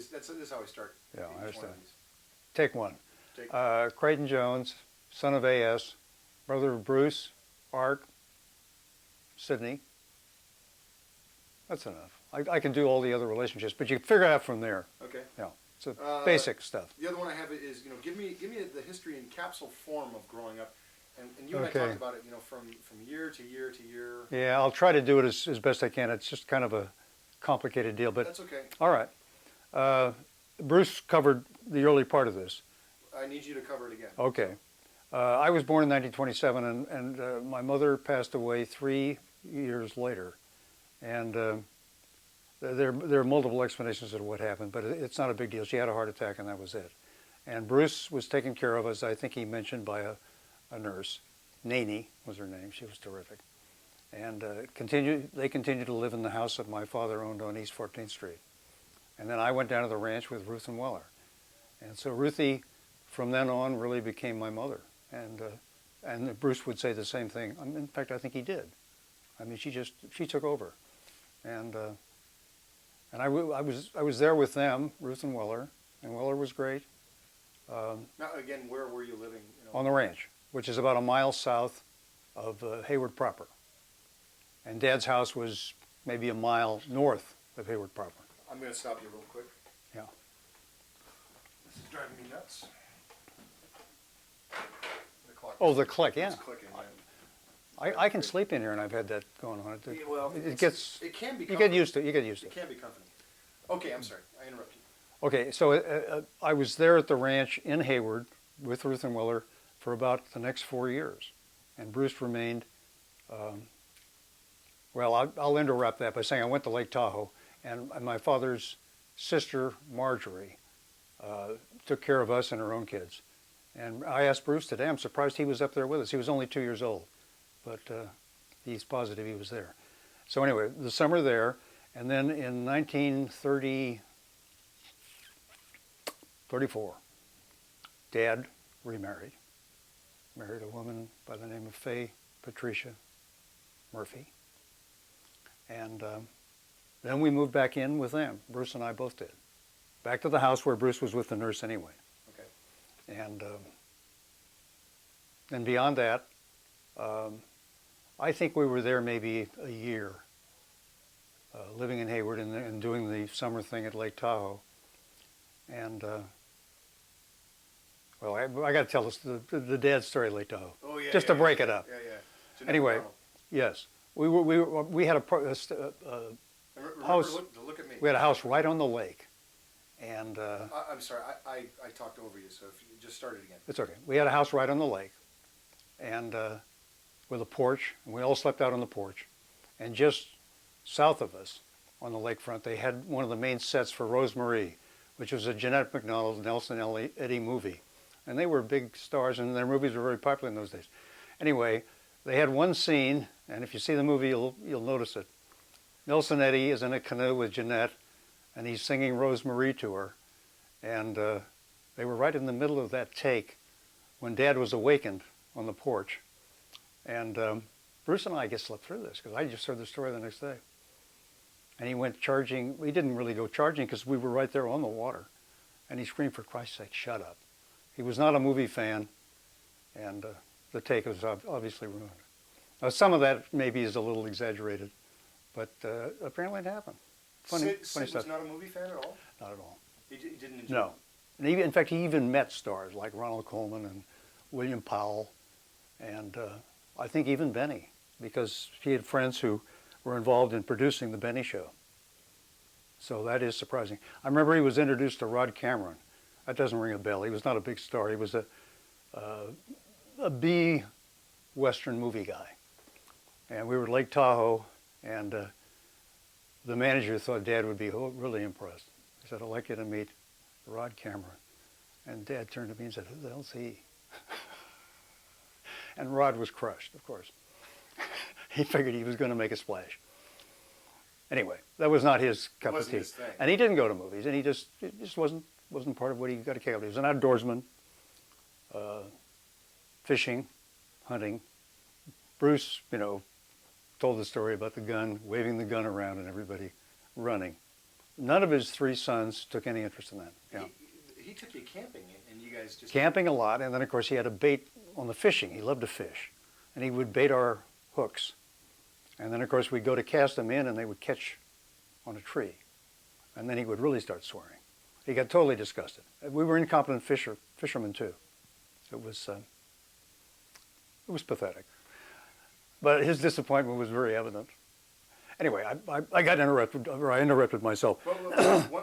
this is how I start. Yeah, I each one understand. of these. Take one. Take, Crayton Jones, son of A.S., brother of Bruce, Art, Sidney. That's enough. I can do all the other relationships, but you can figure it out from there. okay. Yeah, it's basic stuff. The other one I have is, give me the history in capsule form of growing up, and you and I Okay. talked about it, from year to year to year. Yeah, I'll try to do it as best I can. It's just kind of a complicated deal, but That's okay. all right. Bruce covered the early part of this. I need you to cover it again. Okay. I was born in 1927, and my mother passed away 3 years later. And there are multiple explanations of what happened, but it's not a big deal. She had a heart attack, and that was it. And Bruce was taken care of, as I think he mentioned, by a nurse. Naney was her name. She was terrific. And they continued to live in the house that my father owned on East 14th Street. And then I went down to the ranch with Ruth and Weller. And so Ruthie, from then on, really became my mother. And Bruce would say the same thing. In fact, I think he did. I mean, she took over. And I was there with them, Ruth and Weller was great. Now, again, where were you living? On the ranch, which is about a mile south of Hayward proper. And Dad's house was maybe a mile north of Hayward proper. I'm going to stop you real quick. Yeah. This is driving me nuts. The clock. Oh, the click, yeah. It's clicking. I can sleep in here, and I've had that going on. Yeah, well, it gets. It can be. You get used to it. You get used to It it. can be comforting. Okay, I'm sorry. I interrupted you. Okay, so I was there at the ranch in Hayward with Ruth and Weller for about the next 4 years, and Bruce remained. Well, I'll interrupt that by saying I went to Lake Tahoe, and my father's sister Marjorie took care of us and her own kids. And I asked Bruce today. I'm surprised he was up there with us. He was only 2 years old, but he's positive he was there. So anyway, the summer there, and then in 1934, Dad remarried, married a woman by the name of Faye Patricia Murphy, and then we moved back in with them. Bruce and I both did, back to the house where Bruce was with the nurse anyway. Okay. And beyond that, I think we were there maybe a year, living in Hayward and doing the summer thing at Lake Tahoe. And well, I got to tell us the Dad story at Lake Tahoe, Oh yeah. just to break it up. Yeah, yeah. Jeanette Anyway, McDonald. yes, we had a Remember house. to look at me. We had a house right on the lake, and I'm sorry. I talked over you, so if you just start it again. it's okay. We had a house right on the lake, and with a porch, and we all slept out on the porch. And just south of us, on the lakefront, they had one of the main sets for Rosemarie, which was a Jeanette McDonald, Nelson Eddy movie. And they were big stars, and their movies were very popular in those days. Anyway, they had one scene, and if you see the movie, you'll notice it. Nelson Eddy is in a canoe with Jeanette, and he's singing Rosemarie to her. And they were right in the middle of that take when Dad was awakened on the porch. And Bruce and I just slept through this because I just heard the story the next day. And he went charging. We didn't really go charging because we were right there on the water. And he screamed, for Christ's sake, shut up. He was not a movie fan, and the take was obviously ruined. Some of that maybe is a little exaggerated, but apparently it happened. Funny Sid stuff. was not a movie fan at all? Not at all. He didn't enjoy No. it? And in fact, he even met stars like Ronald Colman and William Powell, and I think even Benny, because he had friends who were involved in producing the Benny Show. So that is surprising. I remember he was introduced to Rod Cameron. That doesn't ring a bell. He was not a big star. He was a B Western movie guy. And we were at Lake Tahoe, and the manager thought Dad would be really impressed. He said, I'd like you to meet Rod Cameron. And Dad turned to me and said, who the hell's he? And Rod was crushed, of course. He figured he was going to make a splash. Anyway, that was not his cup of tea. His thing. And he didn't go to movies, and it just wasn't part of what he got a kick out of. He was an outdoorsman, fishing, hunting. Bruce, told the story about the gun, waving the gun around and everybody running. none of his three sons took any interest in that. Yeah. He took you camping, and you guys just Camping a lot, and then of course he had a bait on the fishing. He loved to fish, and he would bait our hooks, and then of course we'd go to cast them in, and they would catch on a tree, and then he would really start swearing. He got totally disgusted. We were incompetent fishermen too. It was pathetic, but his disappointment was very evident. Anyway, I got interrupted, or I interrupted myself. Well,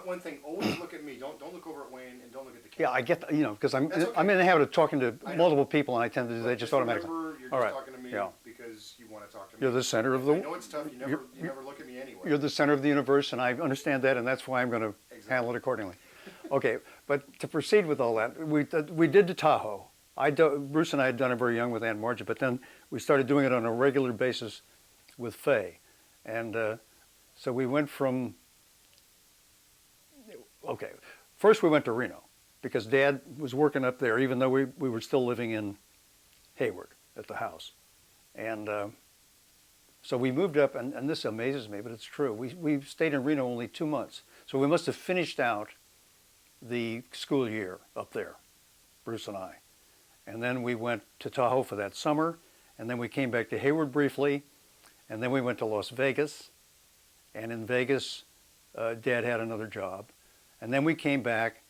one thing, always look at me. Don't look over at Wayne, and don't look at the camera. Yeah, I get, because I'm That's okay. I'm in the habit of talking to multiple people, and I tend to do that just automatically. Remember, you're All just right. talking to me Yeah. because you want to talk to me. You're the center of I know it's tough. You you're- never look at me anyway. You're the center of the universe, and I understand that, and that's why I'm going to handle it accordingly. Okay, but to proceed with all that, we did the Tahoe. Bruce and I had done it very young with Aunt Margie, but then we started doing it on a regular basis with Faye, and so we went from. Okay, first we went to Reno because Dad was working up there, even though we were still living in Hayward at the house, and. So we moved up, and this amazes me, but it's true. We stayed in Reno only 2 months. So we must have finished out the school year up there, Bruce and I. And then we went to Tahoe for that summer, and then we came back to Hayward briefly, and then we went to Las Vegas. And in Vegas, Dad had another job. And then we came back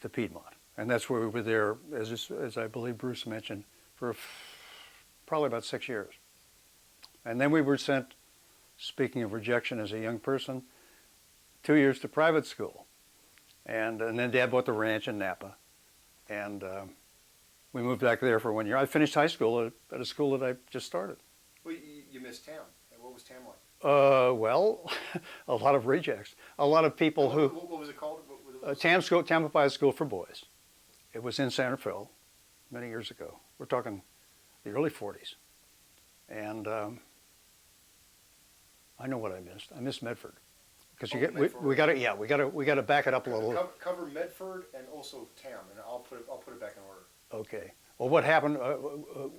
to Piedmont. And that's where we were there, as I believe Bruce mentioned, for probably about 6 years. And then we were sent, speaking of rejection as a young person, 2 years to private school. And then Dad bought the ranch in Napa. And we moved back there for 1 year. I finished high school at a school that I just started. Well, you missed Tam. And what was Tam like? Well, a lot of rejects. A lot of people who... What was it called? Tampa Bay School for Boys. It was in Santa Fe many years ago. We're talking the early 40s. And I know what I missed. I missed Medford, because we got to back it up a little. Cover Medford and also Tam, and I'll put it back in order. Okay. Well, what happened?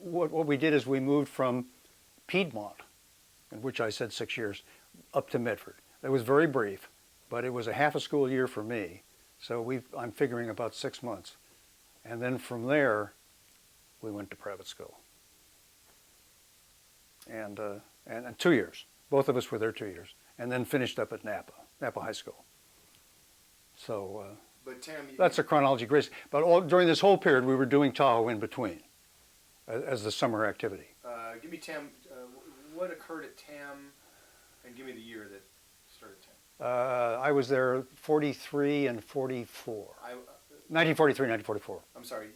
What we did is we moved from Piedmont, in which I said 6 years, up to Medford. That was very brief, but it was a half a school year for me. So I'm figuring about 6 months, and then from there, we went to private school. And 2 years. Both of us were there 2 years, and then finished up at Napa High School. So but Tam, that's a chronology, Grace. But during this whole period, we were doing Tahoe in between, as the summer activity. Give me Tam. What occurred at Tam, and give me the year that started Tam. I was there 43 and 44. 1943, 1944. I'm sorry.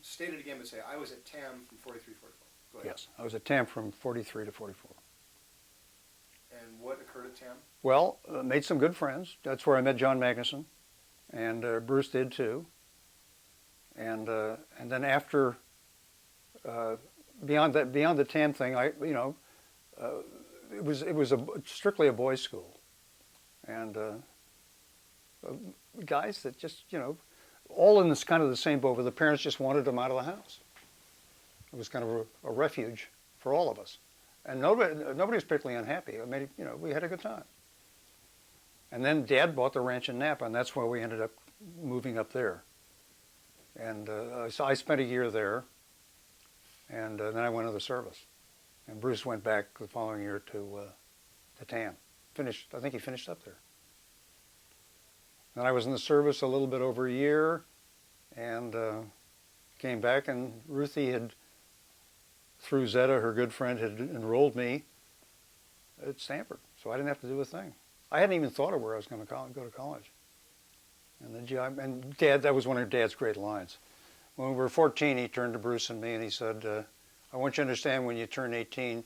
State it again, but say I was at Tam from 43 to 44. Go ahead. Yes, I was at Tam from 43 to 44. And what occurred at Tam? Well, made some good friends. That's where I met John Magnuson, and Bruce did too. And then after, beyond the Tam thing, it was strictly a boys' school, and guys that just all in this kind of the same boat, where the parents just wanted them out of the house. It was kind of a refuge for all of us. And nobody was particularly unhappy. I mean, we had a good time. And then Dad bought the ranch in Napa, and that's where we ended up moving up there. And so I spent a year there, and then I went into the service. And Bruce went back the following year to Tam. I think he finished up there. Then I was in the service a little bit over a year, and came back, and Ruthie had, through Zetta, her good friend, had enrolled me at Stanford, so I didn't have to do a thing. I hadn't even thought of where I was going to go to college. And Dad, that was one of Dad's great lines. When we were 14, he turned to Bruce and me and he said, I want you to understand, when you turn 18,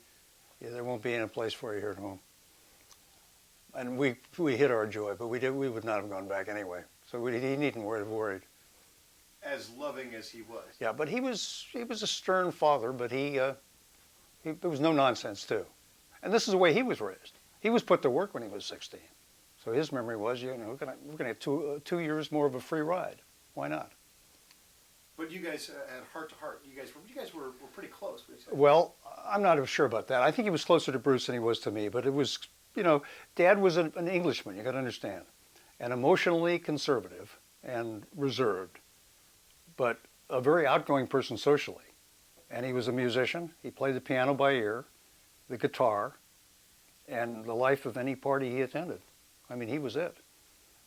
there won't be any place for you here at home. And we hid our joy, but we would not have gone back anyway. So he needn't have worried. As loving as he was. Yeah, but he was a stern father, but there was no nonsense too. And this is the way he was raised. He was put to work when he was 16. So his memory was, we're going to have 2 years more of a free ride. Why not? But you guys had heart to heart. You guys were pretty close. Well, I'm not sure about that. I think he was closer to Bruce than he was to me, but it was you know, Dad was an Englishman, you got to understand, and emotionally conservative and reserved, but a very outgoing person socially. And he was a musician. He played the piano by ear, the guitar, and the life of any party he attended. I mean, he was it.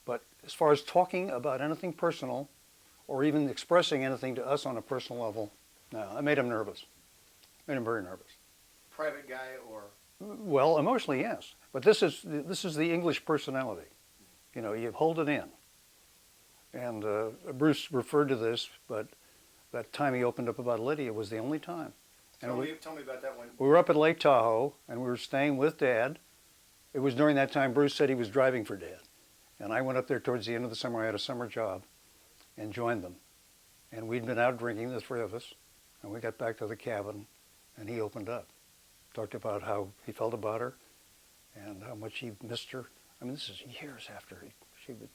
But as far as talking about anything personal or even expressing anything to us on a personal level, no, I made him nervous. Made him very nervous. Private guy or? Well, emotionally, yes. But this is the English personality. You know, you hold it in. And Bruce referred to this, but that time he opened up about Lydia was the only time. And Tell me about that one. we were up at Lake Tahoe, and we were staying with Dad. It was during that time Bruce said he was driving for Dad. And I went up there towards the end of the summer. I had a summer job and joined them. And we'd been out drinking, the three of us. And we got back to the cabin, and he opened up. Talked about how he felt about her and how much he missed her. I mean, this is years after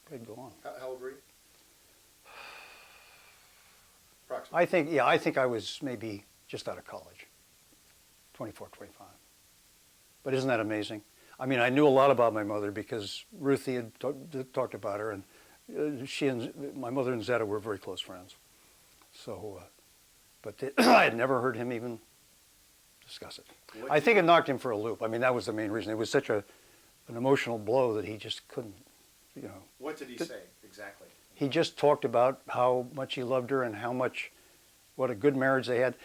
had gone. How old were you? Approximately. I think I was maybe just out of college, 24, 25. But isn't that amazing? I mean, I knew a lot about my mother because Ruthie had talked about her, and my mother and Zetta were very close friends. So, I had never heard him even discuss it. I think it knocked him for a loop. I mean, that was the main reason. It was such an emotional blow that he just couldn't, you know. What did he say exactly? He just talked about how much he loved her and what a good marriage they had.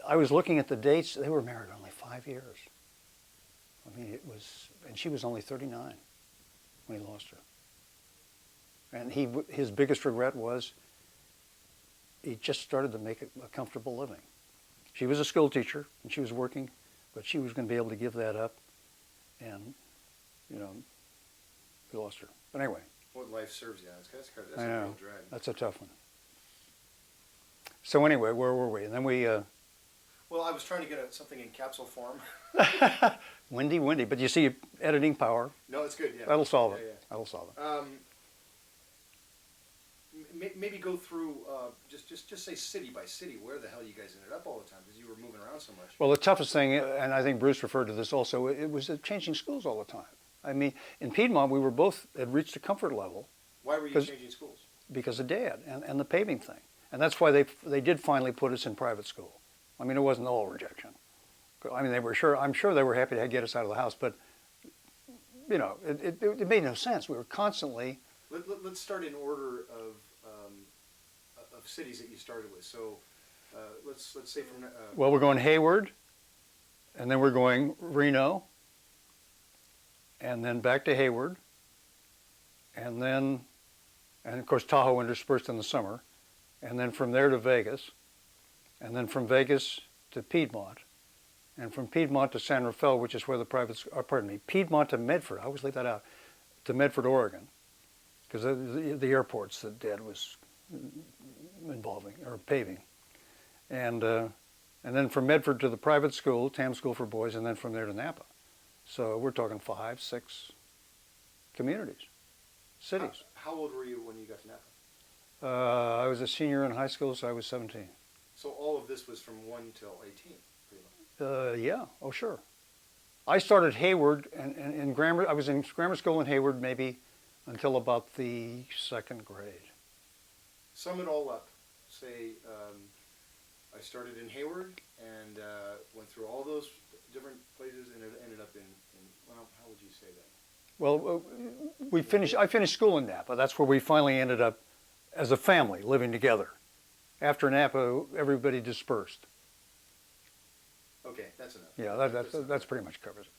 I was looking at the dates. They were married only 5 years. I mean, and she was only 39 when he lost her. And his biggest regret was he just started to make a comfortable living. She was a school teacher and she was working, but she was going to be able to give that up, and, you know, he lost her. But anyway. What life serves you. That's I a know. real drag. That's a tough one. So anyway, where were we? And then we... Well, I was trying to get something in capsule form. windy, but you see editing power. No, it's good, yeah. That'll solve it. Yeah. That'll solve it. Maybe go through, just say city by city, where the hell you guys ended up all the time, because you were moving around so much. Well, the toughest thing, and I think Bruce referred to this also, it was changing schools all the time. I mean, in Piedmont, we were both had reached a comfort level. Why were you changing schools? Because of Dad and the paving thing. And that's why they did finally put us in private school. I mean, it wasn't all rejection. I mean, I'm sure they were happy to get us out of the house, but, you know, it made no sense. We were constantly... Let's start in order of cities that you started with. So let's say from... well, we're going Hayward, and then we're going Reno, and then back to Hayward, and of course Tahoe interspersed in the summer, and then from there to Vegas, and then from Vegas to Piedmont, and from Piedmont to San Rafael, which is where Piedmont to Medford, I always leave that out, to Medford, Oregon, because the airports that Dad was involving, or paving. And then from Medford to the private school, TAM School for Boys, and then from there to Napa. So we're talking 5, 6 communities, cities. How old were you when you got to Napa? I was a senior in high school, so I was 17. So all of this was from 1 till 18, pretty much? Yeah, oh sure. I started Hayward, and in grammar, I was in grammar school in Hayward maybe until about the 2nd grade. Sum it all up. Say, I started in Hayward and went through all those different places and it ended up in well, how would you say that? Well, I finished school in Napa. That's where we finally ended up as a family living together. After Napa, everybody dispersed. Okay, that's enough. Yeah, that's pretty much covers it.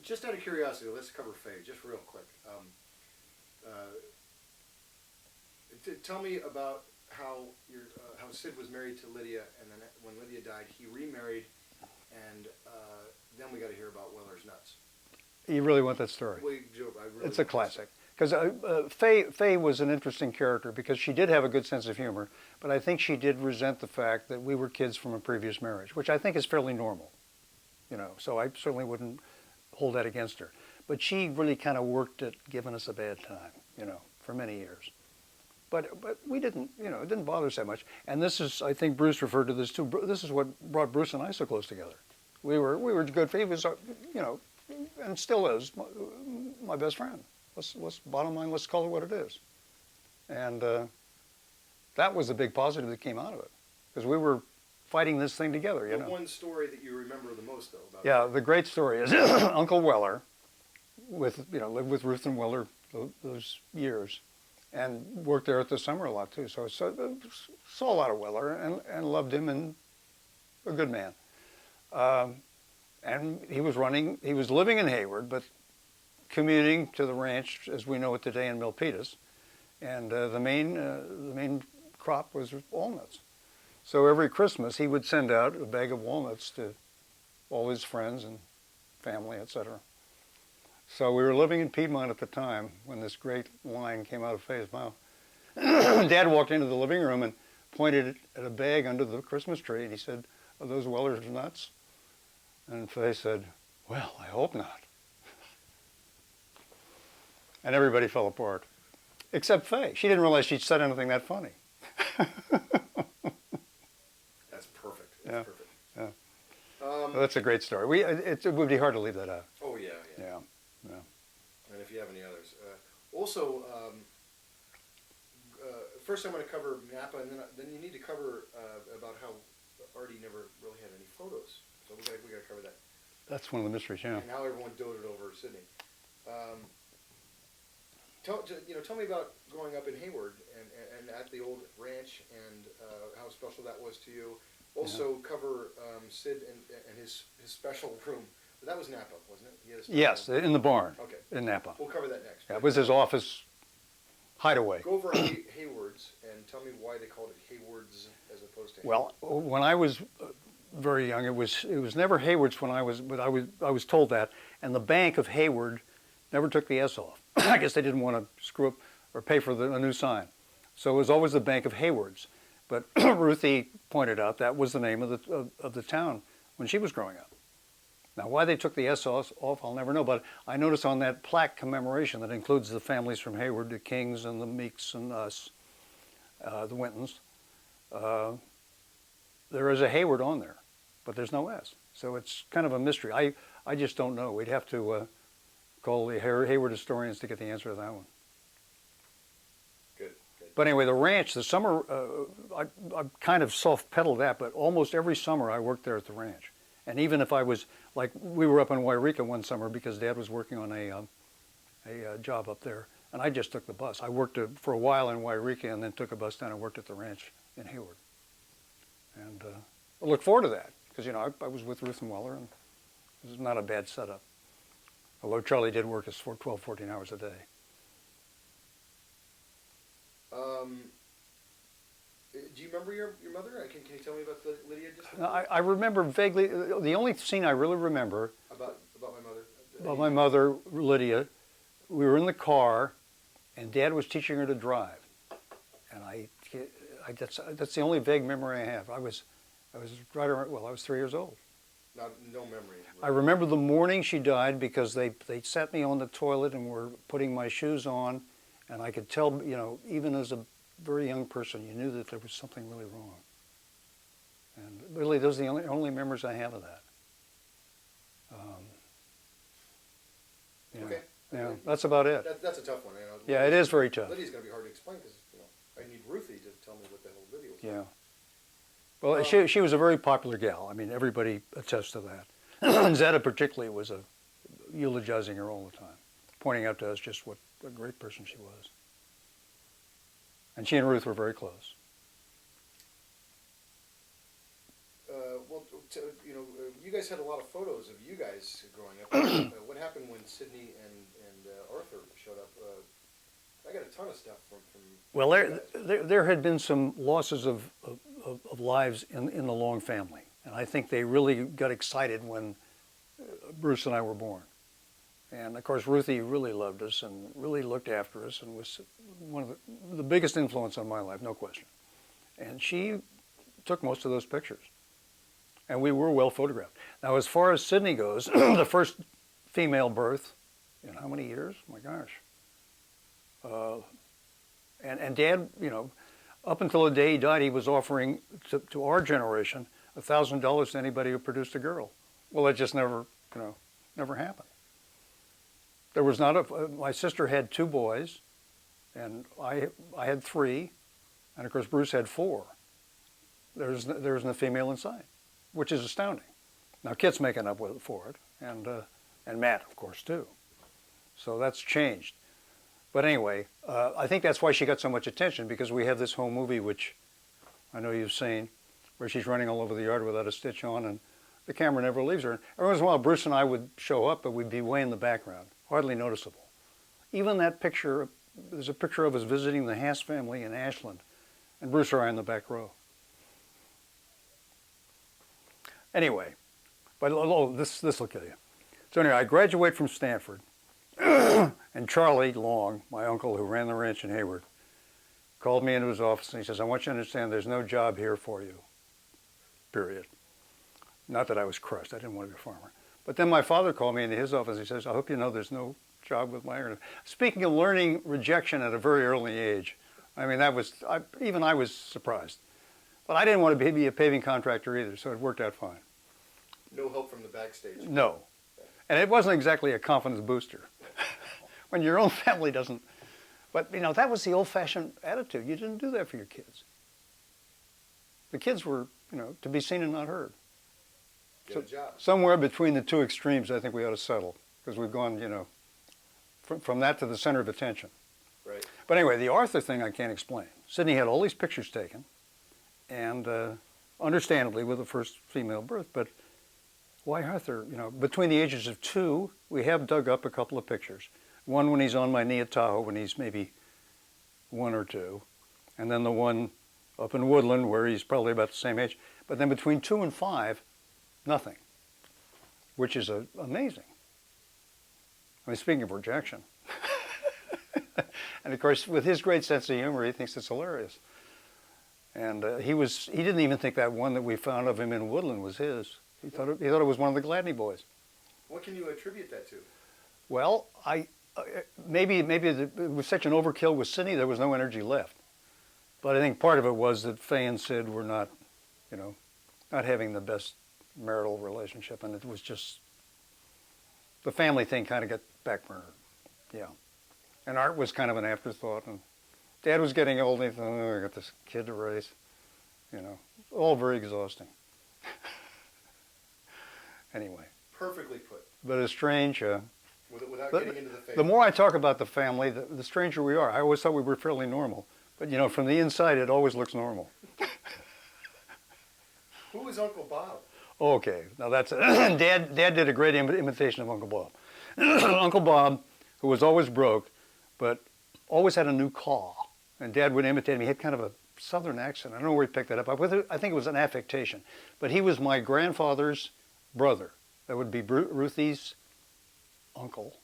Just out of curiosity, let's cover Faye just real quick. Tell me about how Sid was married to Lydia, and then when Lydia died, he remarried, and then we got to hear about Weller's Nuts. You really want that story? It's a classic. Because Faye was an interesting character because she did have a good sense of humor, but I think she did resent the fact that we were kids from a previous marriage, which I think is fairly normal, you know. So I certainly wouldn't hold that against her. But she really kind of worked at giving us a bad time, you know, for many years. But we didn't, you know, it didn't bother us that much. And this is, I think Bruce referred to this too. This is what brought Bruce and I so close together. We were good. He was, you know, and still is, my best friend. Bottom line, let's call it what it is. And that was the big positive that came out of it, because we were fighting this thing together, you know. One story that you remember the most, though, about Yeah, the great story is Uncle Weller, lived with Ruth and Weller those years, and worked there at the summer a lot too. So saw a lot of Weller and loved him, and a good man. And he was living in Hayward, but commuting to the ranch as we know it today in Milpitas, and the main crop was walnuts. So every Christmas he would send out a bag of walnuts to all his friends and family, etc. So we were living in Piedmont at the time when this great line came out of Faye's mouth. Dad walked into the living room and pointed at a bag under the Christmas tree, and he said, "Are those Weller's nuts?" And Faye said, "Well, I hope not." And everybody fell apart, except Faye. She didn't realize she'd said anything that funny. That's perfect. Yeah. Perfect. Yeah. Well, that's a great story. It would be hard to leave that out. Oh, yeah. Yeah. And if you have any others. Also, first I'm going to cover Napa, and then you need to cover about how Artie never really had any photos. So we got to cover that. That's one of the mysteries, yeah. And how everyone doted over Sydney. Tell me about growing up in Hayward and at the old ranch, and how special that was to you. Also, cover Sid and his special room. But that was Napa, wasn't it? He had a special Yes, room. in the barn. Okay. In Napa. We'll cover that next. Yeah, it was his office hideaway. Go over Hayward's and tell me why they called it Hayward's as opposed to. Well, when I was very young, it was never Hayward's but I was told that, and the Bank of Hayward never took the S off. I guess they didn't want to screw up or pay for a new sign, so it was always the Bank of Hayward's. But Ruthie pointed out that was the name of the town when she was growing up. Now, why they took the S off, I'll never know. But I noticed on that plaque commemoration that includes the families from Hayward, the Kings and the Meeks and us, the Wintons, there is a Hayward on there, but there's no S. So it's kind of a mystery. I just don't know. We'd have to call the Hayward historians to get the answer to that one. Good. But anyway, the ranch, the summer, I kind of soft-pedaled that, but almost every summer I worked there at the ranch. And even if I was, like, we were up in Wairika one summer because Dad was working on a job up there, and I just took the bus. I worked for a while in Wairika and then took a bus down and worked at the ranch in Hayward. And I look forward to that because, I was with Ruth and Weller, and it was not a bad setup. Although Charlie did work us for 12, 14 hours a day. Do you remember your mother? Can you tell me about Lydia just? I remember vaguely. The only scene I really remember about my mother. About my mother, Lydia, we were in the car, and Dad was teaching her to drive, and that's the only vague memory I have. I was right around. Well, I was 3 years old. No memory. I remember the morning she died because they sat me on the toilet and were putting my shoes on, and I could tell, even as a very young person, you knew that there was something really wrong. And really, those are the only memories I have of that. Okay. Yeah, that's about it. That's a tough one. Yeah, it is very tough. Lydia's going to be hard to explain because I need Ruthie to tell me what the whole video was. Yeah. Well, she was a very popular gal. I mean, everybody attests to that. And Zetta particularly was eulogizing her all the time, pointing out to us just what a great person she was. And she and Ruth were very close. You guys had a lot of photos of you guys growing up. What happened when Sydney and Arthur showed up? I got a ton of stuff from Well, there had been some losses of lives in the Long family. And I think they really got excited when Bruce and I were born. And of course, Ruthie really loved us and really looked after us and was one of the biggest influence on my life, no question. And she took most of those pictures. And we were well photographed. Now, as far as Sydney goes, the first female birth in how many years? Oh my gosh. And Dad, up until the day he died, he was offering to our generation $1,000 to anybody who produced a girl. Well, it just never happened. There was not a. My sister had 2 boys, and I had 3, and of course Bruce had 4. There isn't a female inside, which is astounding. Now Kit's making up for it, and Matt, of course, too. So that's changed. But anyway, I think that's why she got so much attention, because we have this home movie, which I know you've seen, where she's running all over the yard without a stitch on, and the camera never leaves her. Every once in a while, Bruce and I would show up, but we'd be way in the background, hardly noticeable. Even that picture, there's a picture of us visiting the Haas family in Ashland, and Bruce and I in the back row. Anyway, but this will kill you. So anyway, I graduate from Stanford, and Charlie Long, my uncle who ran the ranch in Hayward, called me into his office and he says, I want you to understand there's no job here for you, period. Not that I was crushed, I didn't want to be a farmer. But then my father called me into his office and he says, I hope you know there's no job with my organization. Speaking of learning rejection at a very early age, I mean, even I was surprised. But I didn't want to be a paving contractor either, so it worked out fine. No help from the backstage. No. And it wasn't exactly a confidence booster. When your own family doesn't. But, you know, that was the old-fashioned attitude. You didn't do that for your kids. The kids were, you know, to be seen and not heard. Get a job. Somewhere between the 2 extremes, I think we ought to settle, because we've gone, you know, from that to the center of attention. Right. But anyway, the Arthur thing I can't explain. Sydney had all these pictures taken, and understandably with the first female birth, but why Arthur? You know, between the ages of 2, we have dug up a couple of pictures. One when he's on my knee at Tahoe, when he's maybe 1 or 2, and then the one up in Woodland where he's probably about the same age. But then between 2 and 5, nothing, which is amazing. I mean, speaking of rejection. And of course, with his great sense of humor, he thinks it's hilarious. And he didn't even think that one that we found of him in Woodland was his. He thought it was one of the Gladney boys. What can you attribute that to? Well, maybe it was such an overkill with Sydney, there was no energy left. But I think part of it was that Faye and Sid were not, you know, not having the best marital relationship, and it was just the family thing kind of got backburnered. Yeah. And Art was kind of an afterthought, and Dad was getting old, and he thought, oh, I got this kid to raise. You know, all very exhausting. Anyway. Perfectly put. But it's strange. Without getting into the face. The more I talk about the family, the stranger we are. I always thought we were fairly normal. But, you know, from the inside, it always looks normal. Who is Uncle Bob? Okay. Now, that's Dad did a great imitation of Uncle Bob. Uncle Bob, who was always broke, but always had a new caw. And Dad would imitate him. He had kind of a southern accent. I don't know where he picked that up. I think it was an affectation. But he was my grandfather's brother. That would be Ruthie's uncle.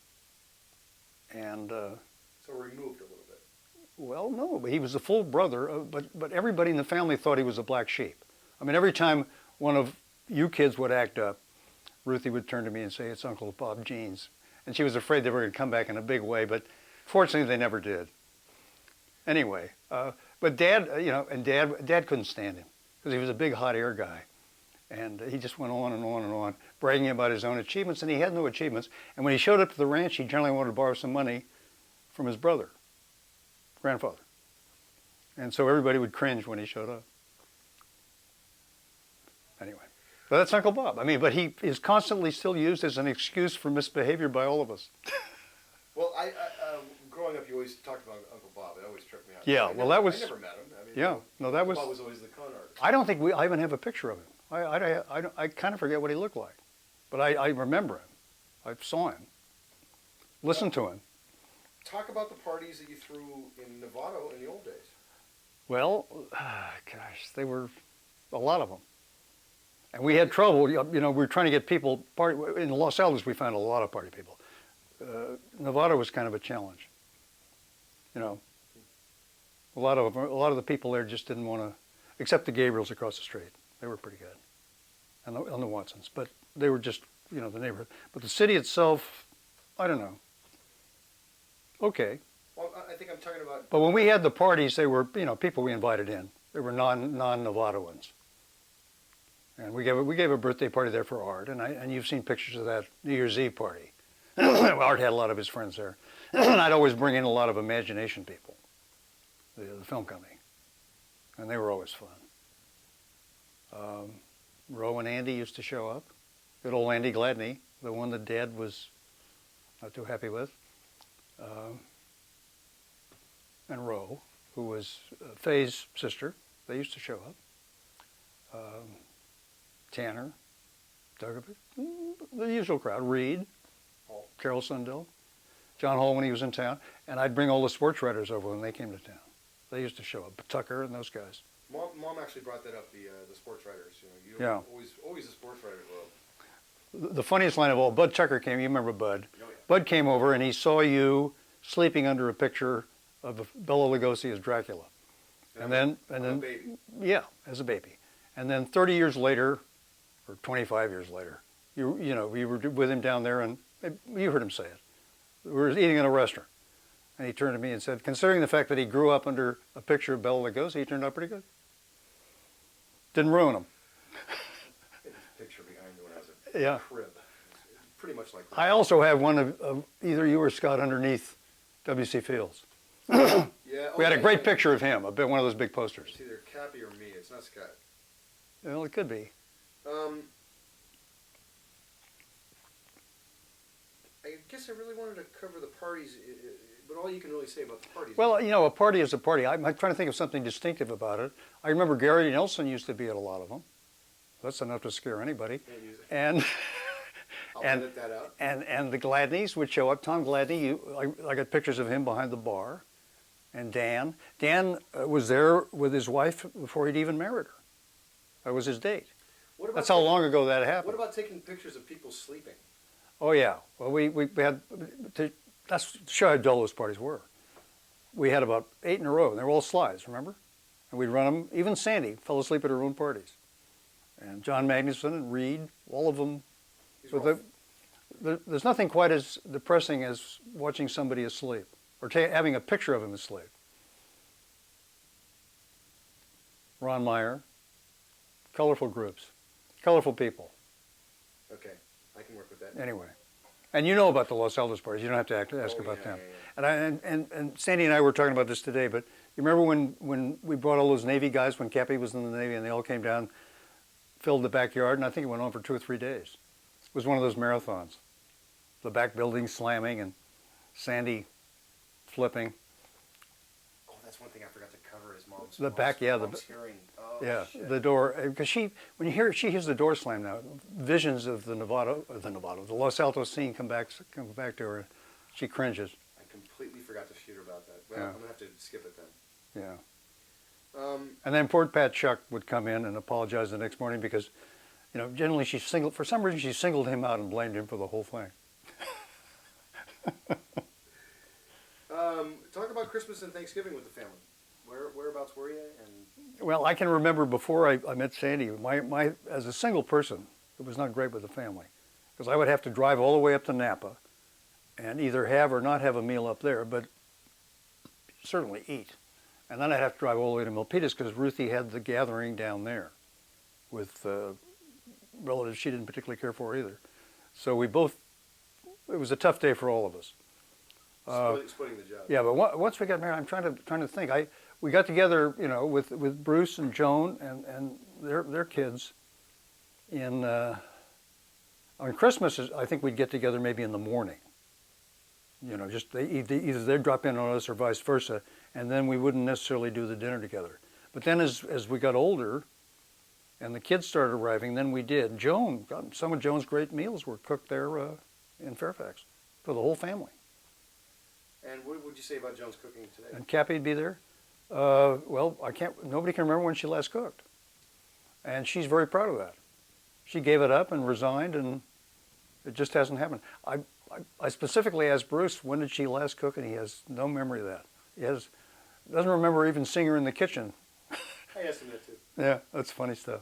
And so removed a little bit. Well, no, but he was a full brother. But everybody in the family thought he was a black sheep. I mean, every time one of you kids would act up, Ruthie would turn to me and say, "It's Uncle Bob Jeans," and she was afraid they were going to come back in a big way. But fortunately, they never did. Anyway, but Dad, you know, and Dad couldn't stand him because he was a big hot air guy. And he just went on and on and on, bragging about his own achievements, and he had no achievements. And when he showed up to the ranch, he generally wanted to borrow some money from his grandfather. And so everybody would cringe when he showed up. Anyway, but that's Uncle Bob. I mean, but he is constantly still used as an excuse for misbehavior by all of us. Well, growing up, you always talked about Uncle Bob. It always tripped me out. Yeah, I well, never that was... I never met him. I mean, yeah, no, that was... Bob was always the con artist. I don't think I even have a picture of him. I kind of forget what he looked like. But I remember him. I saw him. Listened to him. Talk about the parties that you threw in Novato in the old days. Well, gosh, they were a lot of them. And we had trouble. You know, we were trying to get people... In Los Altos, we found a lot of party people. Novato was kind of a challenge. You know, a lot of the people there just didn't want to... Except the Gabriels across the street. They were pretty good. And the Watsons. But they were just, you know, the neighborhood. But the city itself, I don't know. Okay. Well, I think I'm talking about... But when we had the parties, they were, you know, people we invited in. They were non-Novatoans. And we gave a birthday party there for Art. And you've seen pictures of that New Year's Eve party. Art had a lot of his friends there. And I'd always bring in a lot of imagination people, the film company. And they were always fun. Ro and Andy used to show up. Good old Andy Gladney, the one that Dad was not too happy with. And Ro, who was Faye's sister, they used to show up. Tanner, Doug, the usual crowd. Reed, Carol Sundell, John Hall when he was in town. And I'd bring all the sports writers over when they came to town. They used to show up, Tucker and those guys. Mom actually brought that up, the sports writers. Yeah. Always the sports writers world. The funniest line of all, Bud Tucker came, you remember Bud. Oh, yeah. Bud came over and he saw you sleeping under a picture of Bela Lugosi as Dracula. And then, baby. Yeah, as a baby. And then 30 years later, or 25 years later, you were with him down there and you heard him say it. We were eating in a restaurant. And he turned to me and said, considering the fact that he grew up under a picture of Bela Lugosi, he turned out pretty good. Didn't ruin him. This picture behind me when I was a crib. It's pretty much like that. I also have one of either you or Scott underneath W.C. Fields. Yeah, We had a great picture of him, one of those big posters. It's either Cappy or me. It's not Scott. Well, it could be. I guess I really wanted to cover the parties, but all you can really say about the parties. Well, a party is a party. I'm trying to think of something distinctive about it. I remember Gary Nelson used to be at a lot of them. That's enough to scare anybody. And I'll edit that out. And the Gladneys would show up. Tom Gladney, I got pictures of him behind the bar. And Dan was there with his wife before he'd even married her. That was his date. That's how long ago that happened. What about taking pictures of people sleeping? Oh yeah. Well, we had that's to show how dull those parties were. We had about 8 in a row, and they were all slides, remember? And we'd run them. Even Sandy fell asleep at her own parties, and John Magnuson and Reed, all of them. There's nothing quite as depressing as watching somebody asleep or having a picture of him asleep. Ron Meyer, colorful groups, colorful people. Okay, I can work with that. Anyway, and you know about the Los Altos parties. You don't have to ask about them. Yeah. And Sandy and I were talking about this today. But you remember when we brought all those Navy guys when Cappy was in the Navy and they all came down, filled the backyard, and I think it went on for 2 or 3 days. It was one of those marathons. The back building slamming and Sandy flipping. Oh, that's one thing I forgot to cover. His mom's. The back, yeah, mom's hearing. Oh, yeah, shit. the door. Because she hears the door slam now. Visions of the Los Altos scene come back to her. She cringes. I completely forgot to shoot her about that. Well, Yeah. I'm gonna have to skip it then. Yeah. And then poor Pat Chuck would come in and apologize the next morning because, generally for some reason she singled him out and blamed him for the whole thing. Talk about Christmas and Thanksgiving with the family. Whereabouts were you? And Well, I can remember before I met Sandy, my as a single person, it was not great with the family because I would have to drive all the way up to Napa and either have or not have a meal up there, but certainly eat. And then I'd have to drive all the way to Milpitas because Ruthie had the gathering down there with relatives she didn't particularly care for either. So it was a tough day for all of us. splitting the job. Yeah, but once we got married, I'm trying to think. We got together, with Bruce and Joan and their kids. On Christmas, I think we'd get together maybe in the morning. Just either they'd drop in on us or vice versa, and then we wouldn't necessarily do the dinner together. But then as we got older, and the kids started arriving, then we did. Some of Joan's great meals were cooked there in Fairfax for the whole family. And what would you say about Joan's cooking today? And Cappy'd be there. Well, nobody can remember when she last cooked. And she's very proud of that. She gave it up and resigned, and it just hasn't happened. I specifically asked Bruce, when did she last cook, and he has no memory of that. He doesn't remember even seeing her in the kitchen. I asked him that too. Yeah, that's funny stuff.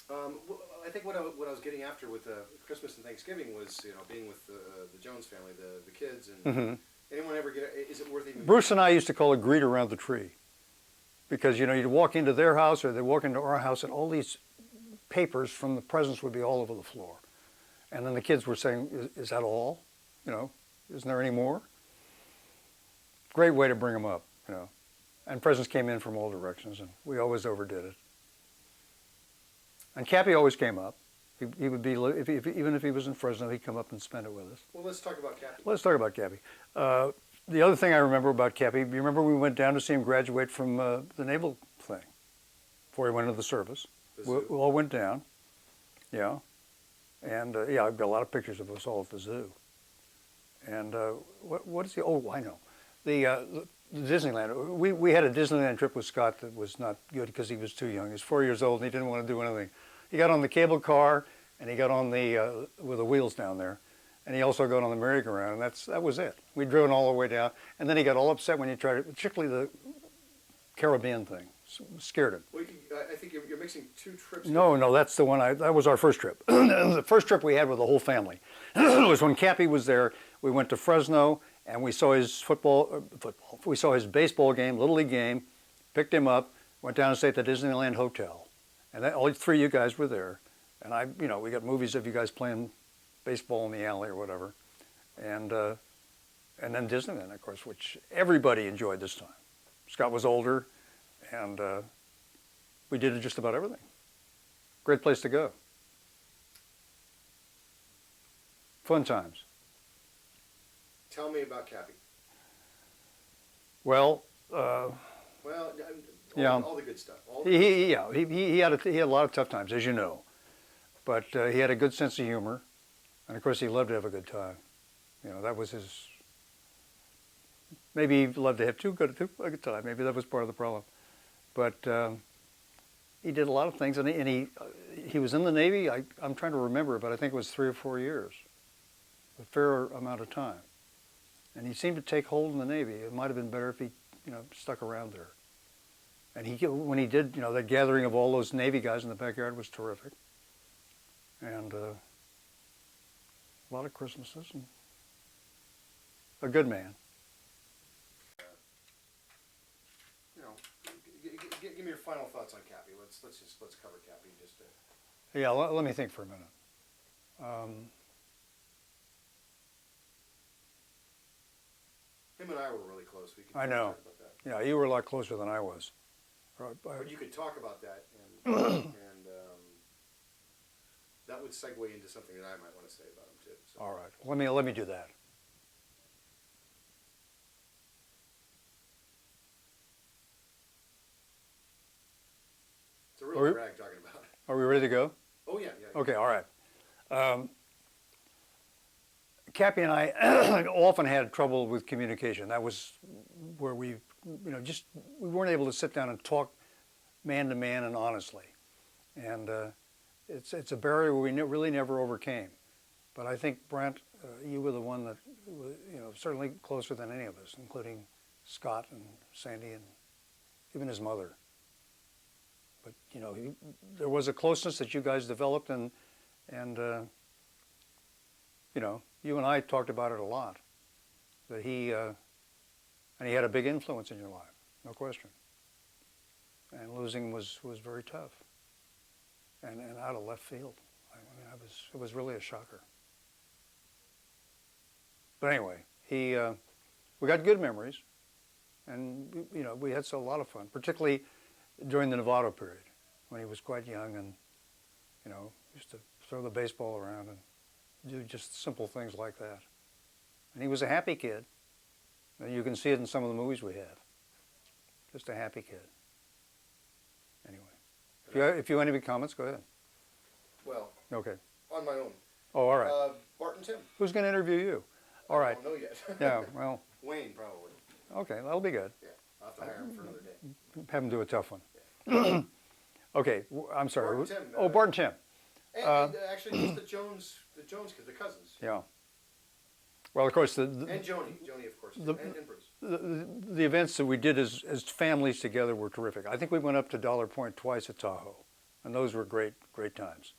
I think what I was getting after with Christmas and Thanksgiving was, being with the Jones family, the kids, and anyone ever is it worth even? Bruce and I used to call it greet around the tree. Because, you'd walk into their house or they'd walk into our house and all these papers from the presents would be all over the floor. And then the kids were saying, is that all? You know, isn't there any more? Great way to bring them up, you know. And presents came in from all directions, and we always overdid it. And Cappy always came up. He would be, even if he was in Fresno, he'd come up and spend it with us. Well, let's talk about Cappy. Let's talk about Cappy. The other thing I remember about Cappy, you remember we went down to see him graduate from the naval thing before he went into the service. We all went down, yeah. And yeah, I've got a lot of pictures of us all at the zoo. And what is the, oh, I know. The Disneyland, we had a Disneyland trip with Scott that was not good because he was too young. He was 4 years old and he didn't want to do anything. He got on the cable car and he got on the, with the wheels down there. And he also got on the merry-go-round, and that was it. We'd driven all the way down, and then he got all upset when you tried it, particularly the Caribbean thing. Scared him. Well, I think you're mixing two trips. No, that's the one, that was our first trip. The first trip we had with the whole family was when Cappy was there. We went to Fresno, and we saw his we saw his baseball game, Little League game, picked him up, went down and stayed at the Disneyland Hotel. And all three of you guys were there. And we got movies of you guys playing baseball in the alley or whatever. And then Disneyland, of course, which everybody enjoyed this time. Scott was older, and we did just about everything. Great place to go. Fun times. Tell me about Cappy. Well, yeah, all the good stuff. He had a lot of tough times, as you know, but he had a good sense of humor, and of course he loved to have a good time. You know, that was his. Maybe he loved to have a good time. Maybe that was part of the problem, but he did a lot of things, and he was in the Navy. I'm trying to remember, but I think it was 3 or 4 years, a fair amount of time, and he seemed to take hold in the Navy. It might have been better if he, stuck around there. And when he did, that gathering of all those Navy guys in the backyard was terrific. And a lot of Christmases, and a good man. Give me your final thoughts on Cappy. Let's cover Cappy just. Yeah, let me think for a minute. Him and I were really close. We could I know. talk about that. Yeah, you were a lot closer than I was. But you could talk about that, and that would segue into something that I might want to say about him too. So. All right, let me do that. It's a real drag talking about it. Are we ready to go? Oh yeah. Okay, all right. Cappy and I often had trouble with communication. That was where we weren't able to sit down and talk man to man and honestly. And it's a barrier we really never overcame. But I think, Brent, you were the one that, certainly closer than any of us, including Scott and Sandy and even his mother. But, there was a closeness that you guys developed, and you and I talked about it a lot. That he had a big influence in your life, no question. And losing was very tough, and out of left field. It was really a shocker. But anyway, we got good memories, and we had a lot of fun, particularly during the Novato period when he was quite young, and used to throw the baseball around and do just simple things like that. And he was a happy kid. And you can see it in some of the movies we have. Just a happy kid. Anyway, if you have any comments, go ahead. Well, okay. On my own. Oh, all right. Bart and Tim. Who's going to interview you? All right. I don't know yet. Yeah, well. Wayne, probably. Okay, that'll be good. Yeah, I'll have to hire him for another day. Have him do a tough one. Yeah. Okay, I'm sorry. Bart and Tim. Bart and Tim. And actually, just the Jones kids, the cousins. Yeah. Well, of course, and Joni, of course, and Bruce. The events that we did as families together were terrific. I think we went up to Dollar Point twice at Tahoe, and those were great times.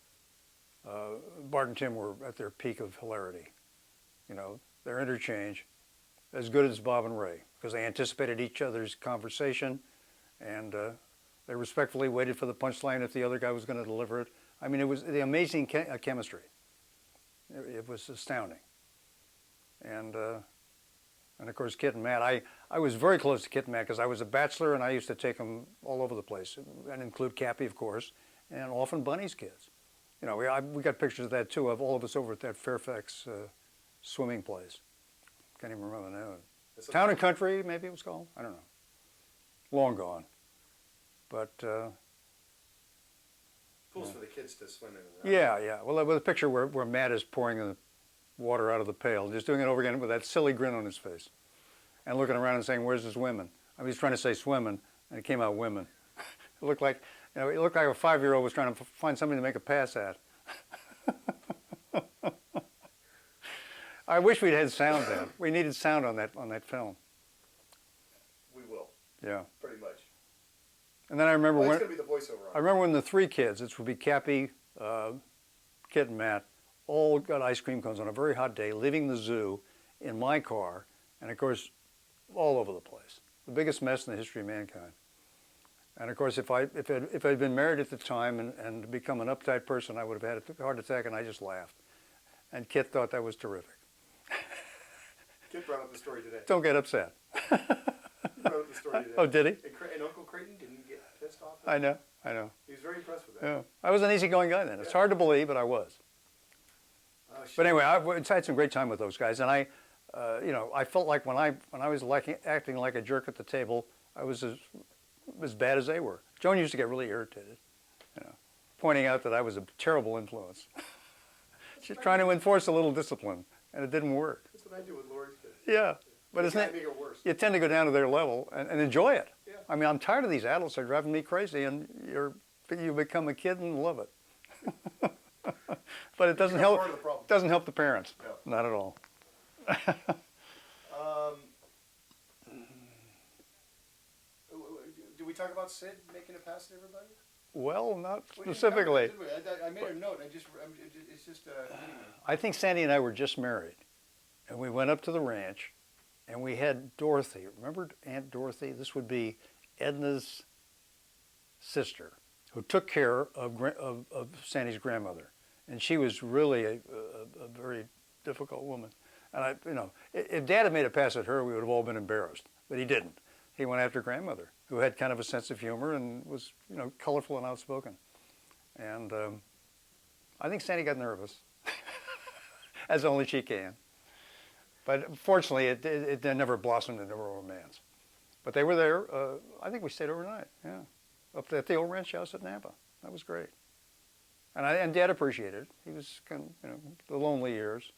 Bart and Tim were at their peak of hilarity. Their interchange, as good as Bob and Ray, because they anticipated each other's conversation, and they respectfully waited for the punchline if the other guy was going to deliver it. I mean, it was the amazing chemistry. It was astounding. And of course, Kit and Matt. I was very close to Kit and Matt because I was a bachelor and I used to take them all over the place, and include Cappy, of course, and often Bunny's kids. You know, we got pictures of that too, of all of us over at that Fairfax swimming place. Can't even remember the name. Town and Country, maybe it was called. I don't know. Long gone. But pools for the kids to swim in. Yeah. Well, with a picture where Matt is pouring the water out of the pail, just doing it over again with that silly grin on his face, and looking around and saying, "Where's his women?" I mean, he's trying to say swimming, and it came out women. It looked like, you know, it looked like a 5-year-old was trying to find somebody to make a pass at. I wish we'd had sound then. We needed sound on that film. We will. Yeah. Pretty much. And then I remember it's when going to be the voiceover. I remember when the three kids, it would be Cappy, Kit, and Matt, all got ice cream cones on a very hot day, leaving the zoo in my car, and of course, all over the place. The biggest mess in the history of mankind. And of course, if I'd been married at the time and become an uptight person, I would have had a heart attack, and I just laughed. And Kit thought that was terrific. Kit brought up the story today. Don't get upset. He brought up the story today. Oh, did he? And Uncle Crayton didn't get pissed off? I know. He was very impressed with that. Yeah. I was an easygoing guy then. It's hard to believe, but I was. Oh, shit. But anyway, I had some great time with those guys, and I felt like when I was acting like a jerk at the table, I was as bad as they were. Joan used to get really irritated, pointing out that I was a terrible influence. She's trying to enforce a little discipline, and it didn't work. That's what I do with Lori's kids. Yeah, but It's not make it worse. you tend to go down to their level and enjoy it. Yeah. I mean, I'm tired of these adults. They're driving me crazy, and you become a kid and love it. But it doesn't help. Part of the problem. Doesn't help the parents. No. Not at all. Do we talk about Sid making a pass at everybody? Well, not We didn't specifically. cover it, did we? I made a note. It's just hitting me. I think Sandy and I were just married, and we went up to the ranch, and we had Dorothy. Remember Aunt Dorothy? This would be Edna's sister, who took care of Sandy's grandmother, and she was really a very difficult woman. And if Dad had made a pass at her, we would have all been embarrassed, but he didn't. He went after grandmother, who had kind of a sense of humor and was, colorful and outspoken. And I think Sandy got nervous, as only she can. But fortunately, it never blossomed into a romance. But they were there. I think we stayed overnight. Yeah, up at the old ranch house at Napa. That was great. And Dad appreciated it. He was kind of, the lonely years.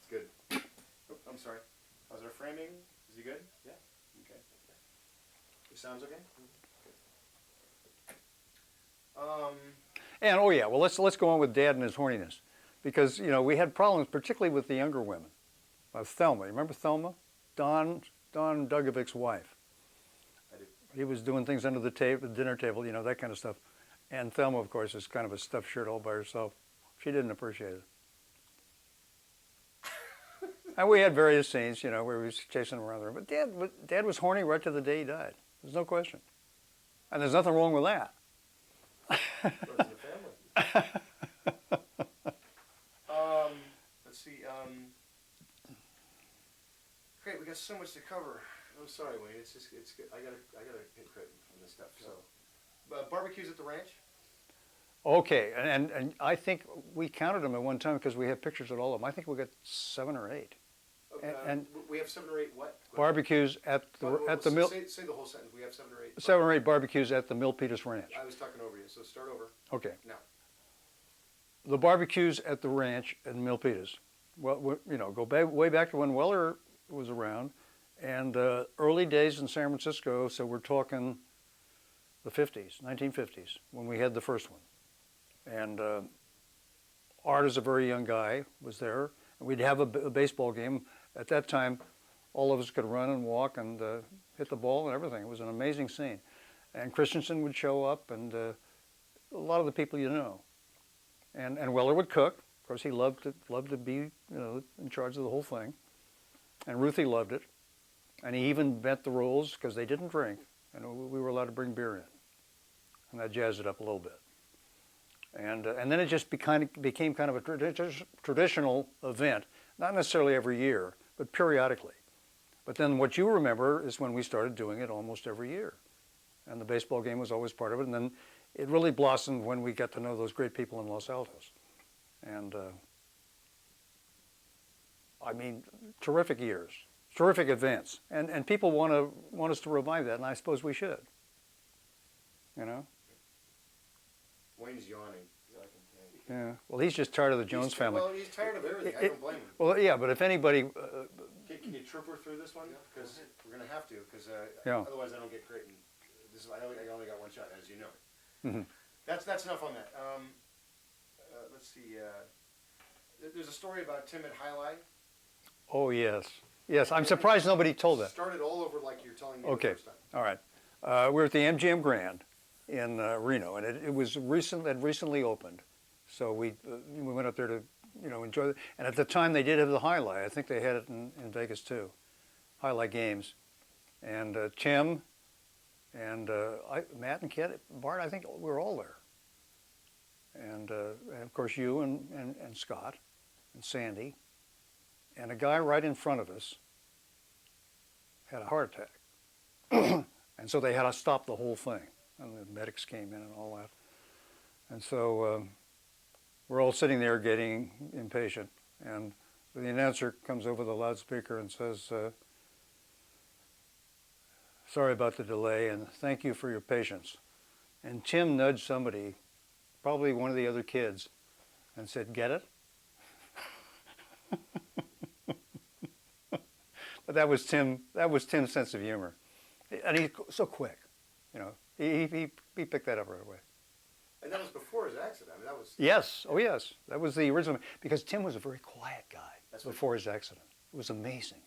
It's good. Oh, I'm sorry. How's our framing? Is he good? Yeah. Okay. Your sound's okay? And oh yeah, well let's go on with Dad and his horniness, because we had problems, particularly with the younger women. Thelma, you remember Thelma? Don Dugovic's wife. I do. He was doing things under the dinner table, that kind of stuff. And Thelma, of course, is kind of a stuffed shirt all by herself. She didn't appreciate it. And we had various scenes, where we was chasing him around the room. But Dad was horny right to the day he died. There's no question. And there's nothing wrong with that. Runs in the family. Let's see. Great, we got so much to cover. I'm sorry, Wayne. It's good. I gotta hit Crayton on this stuff. So, barbecues at the ranch. Okay, and I think we counted them at one time because we have pictures of all of them. I think we got 7 or 8. And we have 7 or 8 what? Barbecues at the mill. Say the whole sentence. We have 7 or 8. 7 or 8 barbecues at the Milpitas Ranch. I was talking over you, so start over. Okay. Now. The barbecues at the ranch in Milpitas. Well, go way back to when Weller was around, and early days in San Francisco. So we're talking the 50s, 1950s, when we had the first one. And Art, as a very young guy, was there. And we'd have a baseball game. At that time, all of us could run and walk and hit the ball and everything. It was an amazing scene. And Christensen would show up, and a lot of the people you know. And Weller would cook. Of course, he loved to be in charge of the whole thing. And Ruthie loved it. And he even bent the rules because they didn't drink, and we were allowed to bring beer in. And that jazzed it up a little bit. And then it just became kind of a traditional event, not necessarily every year, but periodically. But then what you remember is when we started doing it almost every year. And the baseball game was always part of it. And then it really blossomed when we got to know those great people in Los Altos. And I mean, terrific years, terrific events. And people want us to revive that, and I suppose we should. You know? Wayne's yawning. Yeah. Well, he's just tired of the Jones family. Well, he's tired of everything. I don't blame him. Well, yeah, but if anybody... Can you trooper through this one? Because we're going to have to, because Yeah. otherwise I don't get Crayton. I only got one shot, as you know. Mhm. That's enough on that. Let's see. There's a story about Tim at Highlight. Oh, yes. Yes, I'm surprised nobody told that. Started all over like you're telling me Okay, the first time. all right. We're at the MGM Grand in Reno, and it was recently opened. So we went up there to, enjoy it. And at the time they did have the Highlight. I think they had it in Vegas too, Highlight games. And Tim and Matt and Kit, Bart, I think we were all there. And of course you and Scott and Sandy. And a guy right in front of us had a heart attack. And so they had to stop the whole thing. And the medics came in and all that. And so we're all sitting there getting impatient. And the announcer comes over the loudspeaker and says, sorry about the delay and thank you for your patience. And Tim nudged somebody, probably one of the other kids, and said, get it? But that was Tim's sense of humor. And he's so quick, he picked that up right away. And that was before his accident. I mean, that was... Yes, oh yes. That was the original, because Tim was a very quiet guy before his accident. It was amazing.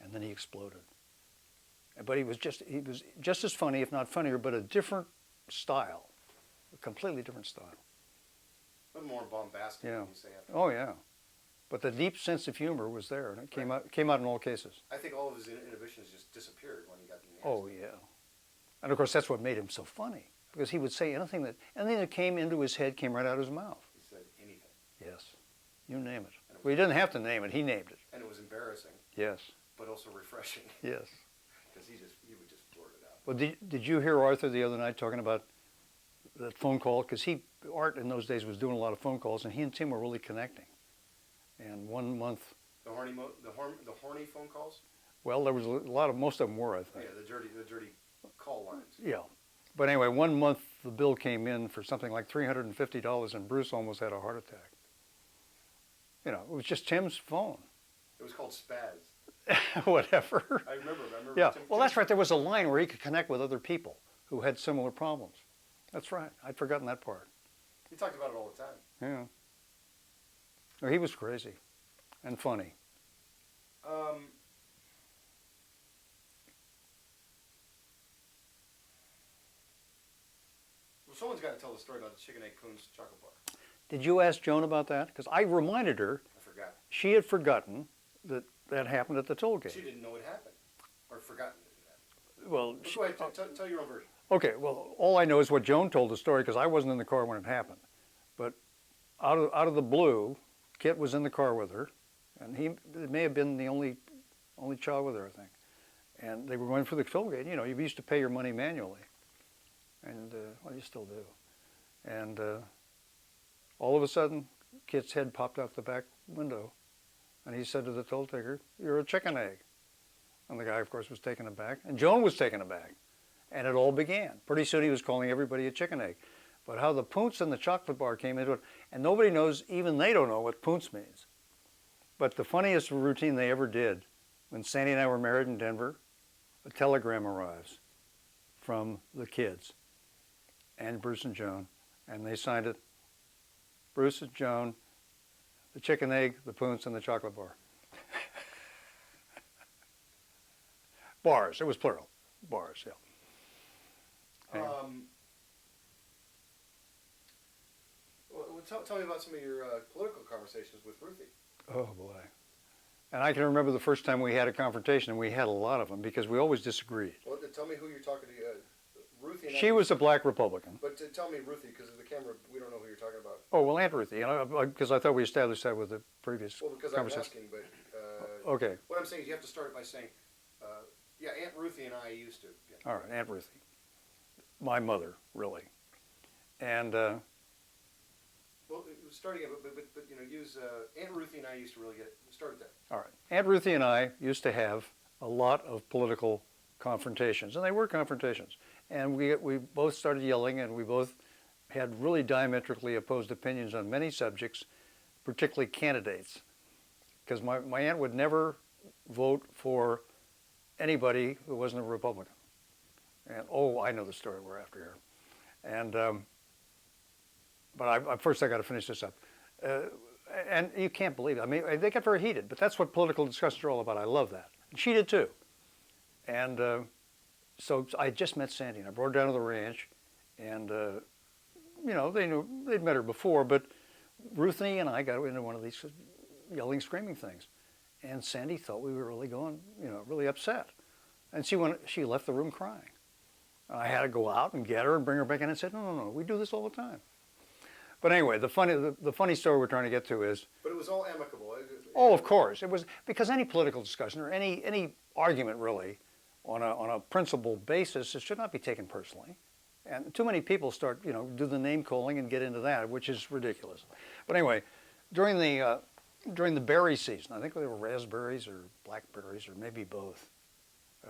And then he exploded. But he was just as funny, if not funnier, but a different style, a completely different style. A little more bombastic Yeah. than you say after. Oh yeah. But the deep sense of humor was there, and it came out in all cases. I think all of his inhibitions just disappeared when he got the accident. Oh yeah. And of course that's what made him so funny, because he would say anything that came into his head came right out of his mouth. He said anything. Yes. You name it. Well, he didn't have to name it, he named it. And it was embarrassing. Yes. But also refreshing. Yes. Because he would just blurt it out. Well, did you hear Arthur the other night talking about that phone call? Because Art in those days was doing a lot of phone calls, and he and Tim were really connecting. And 1 month. The horny phone calls? Well, there was most of them were, I think. Yeah, the dirty call lines. Yeah. But anyway, 1 month the bill came in for something like $350, and Bruce almost had a heart attack. It was just Tim's phone. It was called Spaz. Whatever. I remember. Yeah. Well, that's right. There was a line where he could connect with other people who had similar problems. That's right. I'd forgotten that part. He talked about it all the time. Yeah. Oh, he was crazy and funny. Well, someone's got to tell the story about the Chicken Egg Coons chocolate bar. Did you ask Joan about that? Because I reminded her. I forgot. She had forgotten that happened at the toll gate. She didn't know it happened, or forgotten it happened. Well, Go ahead, tell your own version. okay. Well, all I know is what Joan told the story, because I wasn't in the car when it happened. But out of the blue, Kit was in the car with her, and it may have been the only child with her, I think. And they were going for the toll gate. You used to pay your money manually, and well, you still do. And all of a sudden, Kit's head popped out the back window, and he said to the toll taker, "You're a chicken egg." And the guy, of course, was taken aback, and Joan was taken aback, and it all began. Pretty soon, he was calling everybody a chicken egg. But how the poonce and the chocolate bar came into it, and nobody knows, even they don't know what poonce means. But the funniest routine they ever did, when Sandy and I were married in Denver, a telegram arrives from the kids, and Bruce and Joan, and they signed it, Bruce and Joan, the chicken egg, the poonce, and the chocolate bar. Bars, it was plural. Bars, yeah. Anyway. Tell me about some of your political conversations with Ruthie. Oh, boy. And I can remember the first time we had a confrontation, and we had a lot of them, because we always disagreed. Well, tell me who you're talking to. Ruthie and She was a black Republican. But tell me Ruthie, because of the camera, we don't know who you're talking about? Oh, well, Aunt Ruthie, because I thought we established that with the previous Well, because I'm conversation. asking, but Okay, what I'm saying is you have to start by saying, yeah, Aunt Ruthie and I used to. Yeah. all right, Aunt Ruthie. My mother, really. And Well, starting again, but you know, use Aunt Ruthie and I used to really get started there. all right, Aunt Ruthie and I used to have a lot of political confrontations, and they were confrontations. And we both started yelling, and we both had really diametrically opposed opinions on many subjects, particularly candidates. Because my aunt would never vote for anybody who wasn't a Republican. And oh, I know the story we're after here. And but first I got to finish this up. And you can't believe it. I mean, they get very heated, but that's what political discussions are all about. I love that. And she did too. And so I just met Sandy, and I brought her down to the ranch, and you know, they'd met her before, but Ruthie and I got into one of these yelling, screaming things, and Sandy thought we were really going, you know, really upset, and she left the room crying. I had to go out and get her and bring her back in and said, no, we do this all the time. But anyway, the funny story we're trying to get to is. But it was all amicable. Oh, of course, it was, because any political discussion or any argument really, on a principled basis, it should not be taken personally. And too many people start, you know, do the name calling and get into that, which is ridiculous. But anyway, during the berry season, I think they were raspberries or blackberries or maybe both,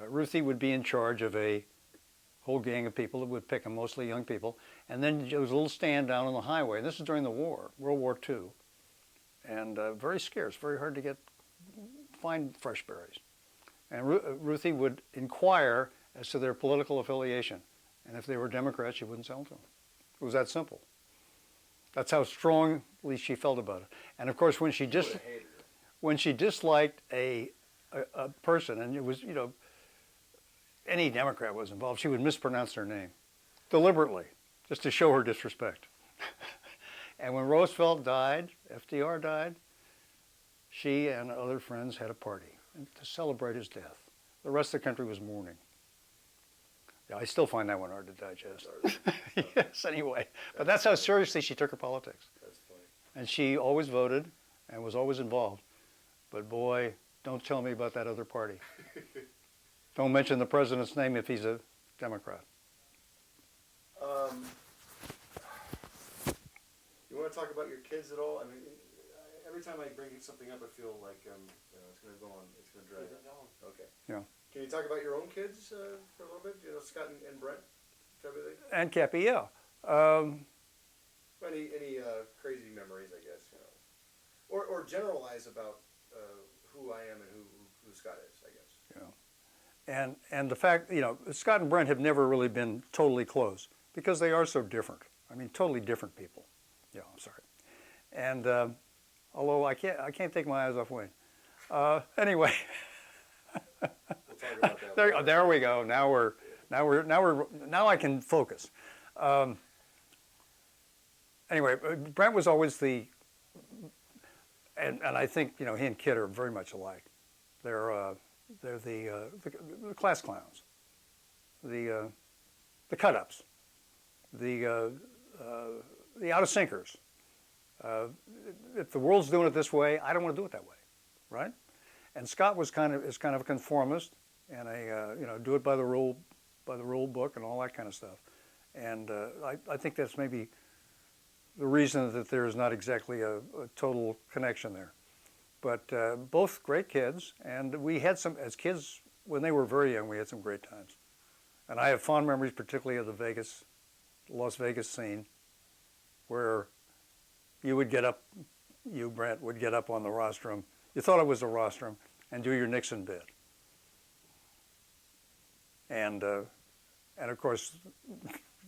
Ruthie would be in charge of a whole gang of people that would pick them, mostly young people. And then there was a little stand down on the highway. And this is during the war, World War II. And very scarce, very hard to find fresh berries. And Ruthie would inquire as to their political affiliation. And if they were Democrats, she wouldn't sell to them. It was that simple. That's how strongly she felt about it. And of course, when she disliked a person, and it was, you know, any Democrat was involved, she would mispronounce their name deliberately, just to show her disrespect. And when Roosevelt died, FDR died, she and other friends had a party to celebrate his death. The rest of the country was mourning. Yeah, I still find that one hard to digest. Yes, anyway. But that's how seriously she took her politics. That's funny. And she always voted and was always involved. But boy, don't tell me about that other party. Don't mention the president's name if he's a Democrat. You want to talk about your kids at all? I mean, every time I bring something up, I feel like you know, it's going to go on. It's going to drag on. Okay. Yeah. Can you talk about your own kids for a little bit? You know, Scott and Brent, everything. And Cappy, yeah. Any crazy memories, I guess, you know, or generalize about who I am and who Scott is, I guess. Yeah. And the fact, you know, Scott and Brent have never really been totally close because they are so different. I mean, totally different people. Yeah, I'm sorry. And although I can't take my eyes off Wayne. Anyway. We'll talk about that there we go. Now I can focus. Anyway, Brent was always and I think, you know, he and Kid are very much alike. They're the class clowns, the cut-ups, the out of sinkers. If the world's doing it this way, I don't want to do it that way, right? And Scott is kind of a conformist and you know, do it by the rule book and all that kind of stuff. And I think that's maybe the reason that there is not exactly a total connection there. But both great kids, and we had some, as kids, when they were very young, we had some great times. And I have fond memories, particularly of the Las Vegas scene, where Brent, would get up on the rostrum. You thought it was a rostrum, and do your Nixon bit. And of course,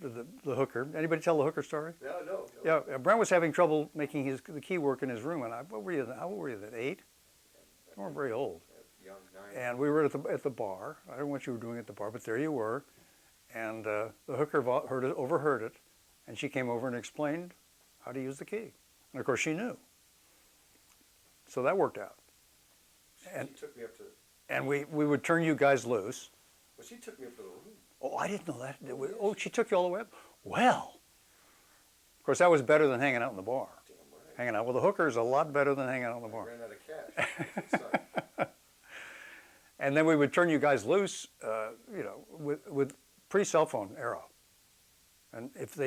the hooker. Anybody tell the hooker story? No. Yeah, Brent was having trouble making the key work in his room, and how old were you then? 8? You weren't very old. Young, 9. And we were at the bar. I don't know what you were doing at the bar, but there you were. And the hooker overheard it, and she came over and explained how to use the key. And of course, she knew. So that worked out. She took me up to. And we would turn you guys loose. Well, she took me up to the room. Oh, I didn't know that. Oh, she took you all the way up? Well, course, that was better than hanging out in the bar. Damn right. Hanging out with a hooker is a lot better than hanging out in the I bar. ran out of cash. It sucked. And then we would turn you guys loose, you know, with pre-cell phone era. And if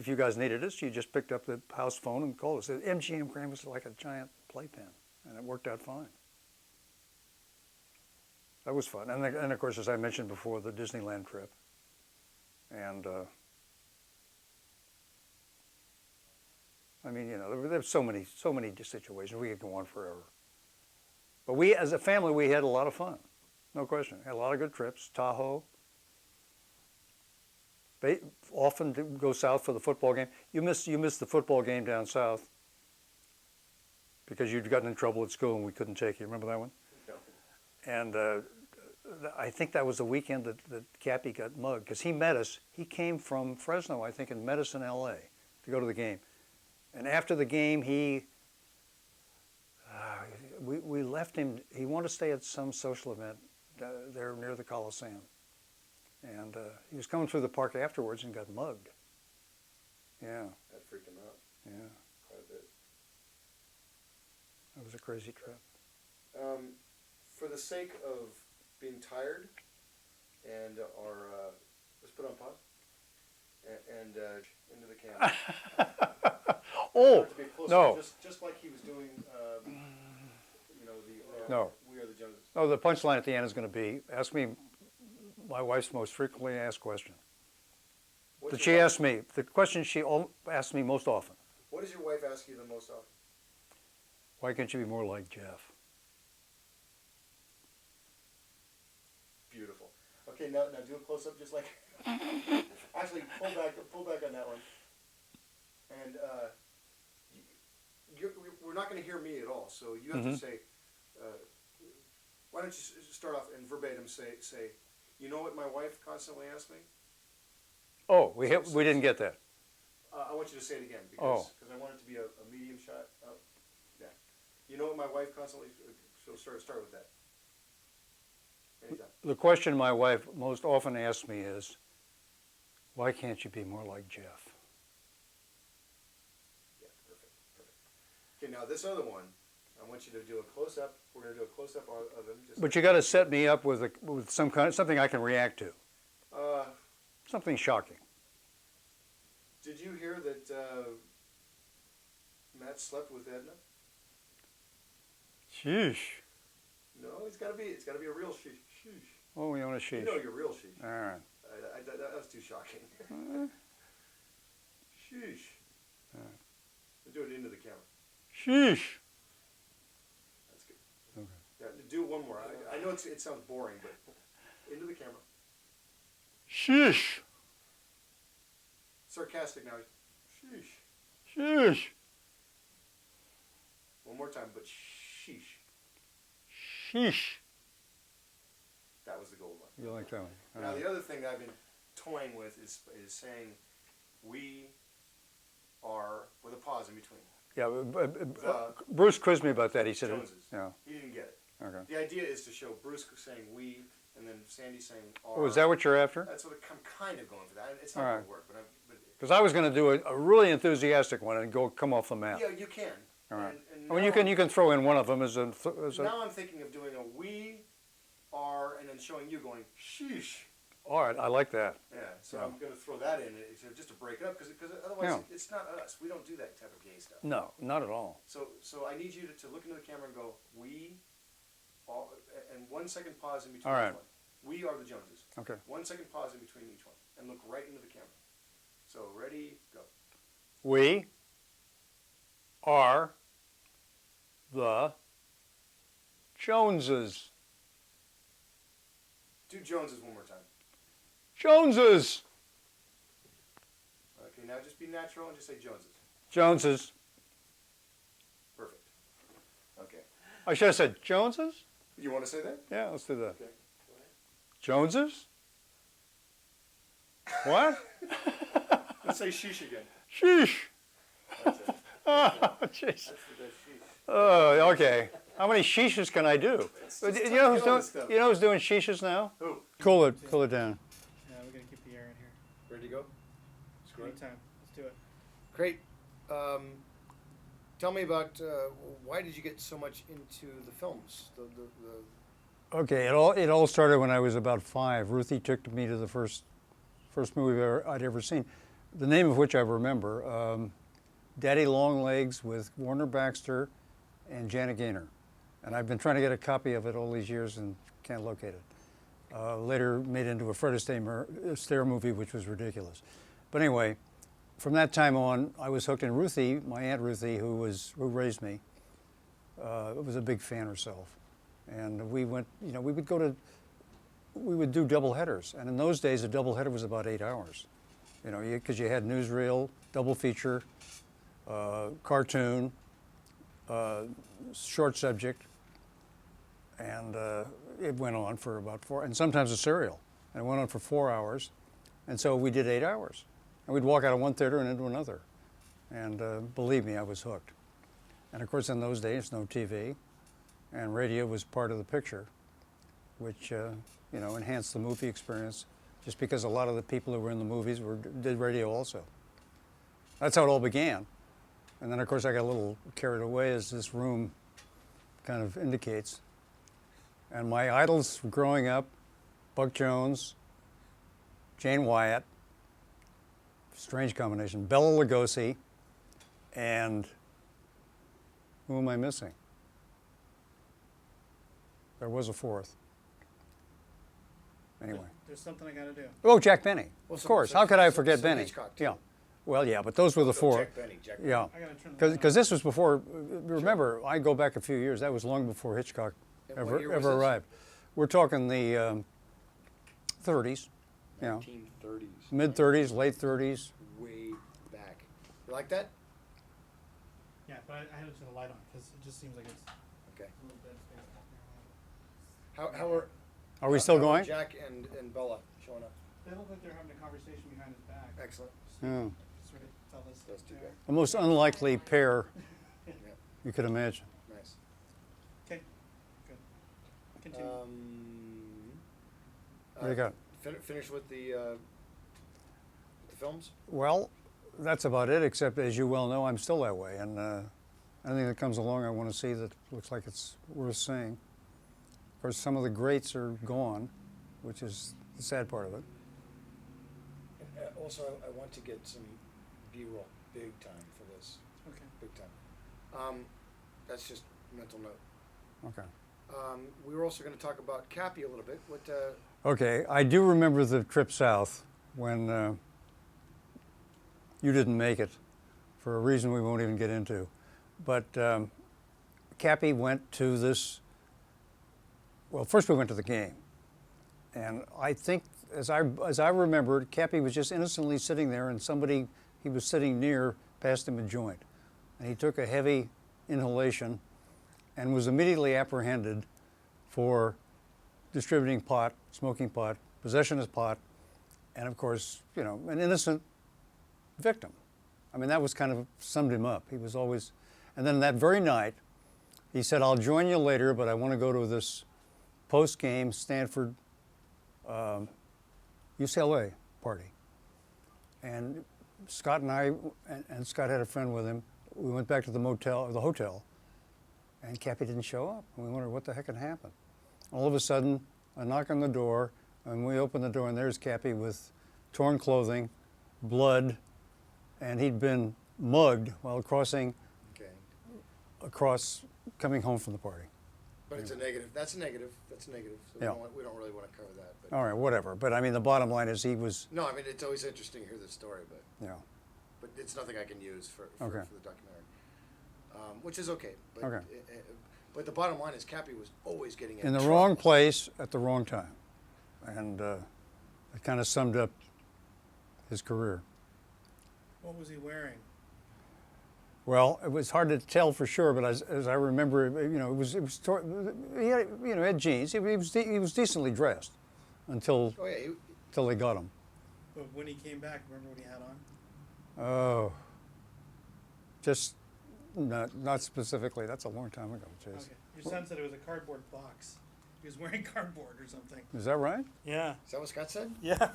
you guys needed us, you just picked up the house phone and called us. The MGM Grand was like a giant playpen, and it worked out fine. That was fun. And of course, as I mentioned before, the Disneyland trip. And I mean, you know, there's so many situations. We could go on forever. But we, as a family, we had a lot of fun. No question. Had a lot of good trips. Tahoe. They often go south for the football game. You missed the football game down south because you'd gotten in trouble at school and we couldn't take you. Remember that one? No. And I think that was the weekend that Cappy got mugged because he met us. He came from Fresno, I think, and met us in L.A. to go to the game. And after the game, we left him. He wanted to stay at some social event there near the Coliseum. And he was coming through the park afterwards and got mugged. Yeah. That freaked him out Yeah. quite a bit. That was a crazy trip. For the sake of being tired and our, let's put on pause and into the camera. Oh, To be closer, no. Just like he was doing, you know, No. We Are the Joneses. Oh, the punchline at the end is going to be, ask me my wife's most frequently asked question. What's That your she wife- asked me, the question she asks me most often. What does your wife ask you the most often? Why can't you be more like Jeff? Beautiful. Okay, now do a close up just like. Actually, pull back on that one. And we're not going to hear me at all, so you have to say. Why don't you start off and verbatim say, you know what my wife constantly asks me? Oh, we didn't get that. I want you to say it again because I want it to be a medium shot. Yeah. You know what my wife constantly. So start with that. Anytime. The question my wife most often asks me is, why can't you be more like Jeff? Yeah, perfect. Okay, now this other one, I want you to do a close up. We're going to do a close up of him. But you got to set me up with something I can react to. Something shocking. Did you hear that Matt slept with Edna? Sheesh. No, it's got to be a real sheesh. Oh, we own a sheesh. You know you're real sheesh. All right. That was too shocking. Sheesh. Do it into the camera. Sheesh. That's good. Okay. Yeah, do it one more. I know it sounds boring, but into the camera. Sheesh. Sarcastic now. Sheesh. Sheesh. One more time, but sheesh. Sheesh. That was the gold one. You like that one? All Now right. the other thing that I've been toying with is saying we are with a pause in between. Yeah, Bruce quizzed me about that. He said, Joneses. yeah. He didn't get it. Okay. The idea is to show Bruce saying we and then Sandy saying our. Oh, is that what you're after? That's what I'm kind of going for. That it's not All going right. to work, but Because I was going to do a really enthusiastic one and come off the map. yeah, you can. All right. And I mean, now you can throw in one of them as a. Now I'm thinking of doing a we are and then showing you going sheesh. All right, I like that. Yeah, so Yeah. I'm going to throw that in just to break it up because otherwise it's not us. We don't do that type of gay stuff. No, not at all. So I need you to look into the camera and go, we, all, and 1 second pause in between All right. each one. We are the Joneses. Okay. 1 second pause in between each one. And look right into the camera. So ready, go. We are the Joneses. Do Joneses one more time. Joneses. Okay, now just be natural and just say Joneses. Joneses. Perfect. Okay. I should have said Joneses? You want to say that? Yeah, let's do that. Okay. Joneses? What? Let's say sheesh again. Sheesh. That's it. Oh, jeez. That's the best sheesh. Oh, okay. How many sheeshes can I do? It's You just know tough who's to get all doing? this stuff. You know who's doing sheeshes now? Who? Cool it down. Yeah, we're gonna keep the air in here. Ready to go? Screw it. Anytime. Let's do it. Great. Tell me about why did you get so much into the films? Okay, it all started when I was about 5. Ruthie took me to the first movie I'd ever seen, the name of which I remember, Daddy Longlegs with Warner Baxter and Janet Gaynor. And I've been trying to get a copy of it all these years and can't locate it. Later made into a Fred Astaire movie, which was ridiculous. But anyway, from that time on, I was hooked. And Ruthie, my Aunt Ruthie, who raised me, was a big fan herself. And we went, we would do double headers. And in those days, a double header was about 8 hours. Because you had newsreel, double feature, cartoon, short subject, and it went on for about 4, and sometimes a serial. And it went on for 4 hours. And so we did 8 hours. And we'd walk out of one theater and into another. And believe me, I was hooked. And of course, in those days, no TV, and radio was part of the picture, which enhanced the movie experience, just because a lot of the people who were in the movies did radio also. That's how it all began. And then, of course, I got a little carried away, as this room kind of indicates. And my idols growing up, Buck Jones, Jane Wyatt, strange combination, Bela Lugosi, and who am I missing? There was a fourth. Anyway. There's something I got to do. Oh, Jack Benny. Well, Of course. How could I forget so Benny? Hitchcock, too. Yeah. Well, yeah, but those were the four. Jack Benny. Yeah. I got to turn the light Because this was before, remember, I go back a few years. That was long before Hitchcock And what year was ever this? arrived. We're talking the 30s, 1930s. mid-30s, late 30s. Way back. You like that? Yeah, but I had to turn the light on because it just seems like it's Okay. a little dead space back there. How are Are we still how are going? Jack and Bella showing up. They look like they're having a conversation behind his back. Excellent. Yeah. Sort of tell us Those two there. guys. The most unlikely pair Yeah. you could imagine. Nice. Okay, good. Continue. What do you got? Finish with the films. Well, that's about it, except as you well know, I'm still that way. And anything that comes along I want to see that looks like it's worth seeing. Of course, some of the greats are gone, which is the sad part of it. Also, I want to get some B-roll, big time for this. Okay. Big time. That's just mental note. Okay. We were also going to talk about Cappy a little bit. What? Okay, I do remember the trip south when you didn't make it for a reason we won't even get into. But Cappy went to this, well, first we went to the game. And I think, as I remembered, Cappy was just innocently sitting there and somebody he was sitting near passed him a joint. And he took a heavy inhalation and was immediately apprehended for distributing pot, smoking pot, possession of pot, and of course, an innocent victim. I mean, that was kind of summed him up. He was always, and then that very night, he said, "I'll join you later, but I want to go to this post-game Stanford UCLA party." And Scott and I, and Scott had a friend with him, we went back to the hotel, and Cappy didn't show up. And we wondered what the heck had happened. All of a sudden, a knock on the door, and we opened the door, and there's Cappy with torn clothing, blood, and he'd been mugged while crossing Okay. across, coming home from the party. But it's a negative. That's a negative. That's a negative. So Yeah. we don't really want to cover that. But All right, whatever. But I mean, the bottom line is he was, no, I mean it's always interesting to hear the story, but but it's nothing I can use for Okay. the documentary, which is okay. But, Okay. But the bottom line is Cappy was always getting in the trouble. wrong place at the wrong time. And it kind of summed up his career. What was he wearing? Well, it was hard to tell for sure, but as I remember, he had jeans. He was decently dressed until Oh yeah. they got him. But when he came back, remember what he had on? Oh, just not specifically. That's a long time ago, Chase. Okay. Your son said it was a cardboard box. He was wearing cardboard or something. Is that right? Yeah. Is that what Scott said? Yeah.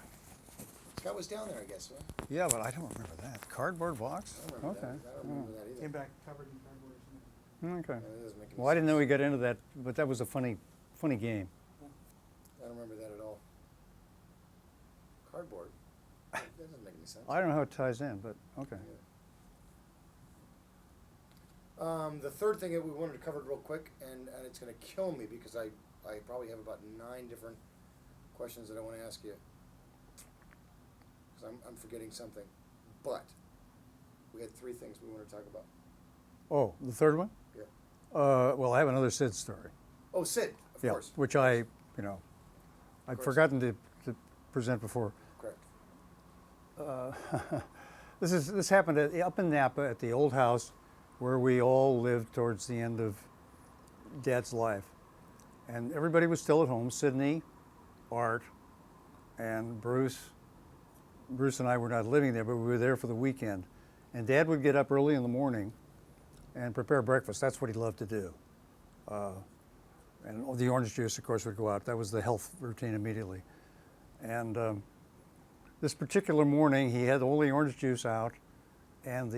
Scott was down there, I guess, right? Yeah, but I don't remember that. Cardboard box? I don't remember Okay. that. I don't remember that either. Came back covered in cardboard or something. Okay. That doesn't make any Well, I didn't know sense. we got into that, but that was a funny game. I don't remember that at all. Cardboard? That doesn't make any sense. I don't know how it ties in, but okay. The third thing that we wanted to cover real quick, and it's going to kill me because I probably have about 9 different questions that I want to ask you. Because I'm forgetting something. But we had 3 things we want to talk about. Oh, the third one? Yeah. Well, I have another Sid story. Oh, Sid, of course. Which I'd course. forgotten to present before. Correct. This happened up in Napa at the old house where we all lived towards the end of Dad's life. And everybody was still at home. Sydney, Art, and Bruce. Bruce and I were not living there, but we were there for the weekend. And Dad would get up early in the morning and prepare breakfast. That's what he loved to do. And the orange juice, of course, would go out. That was the health routine immediately. And this particular morning, he had all the orange juice out, and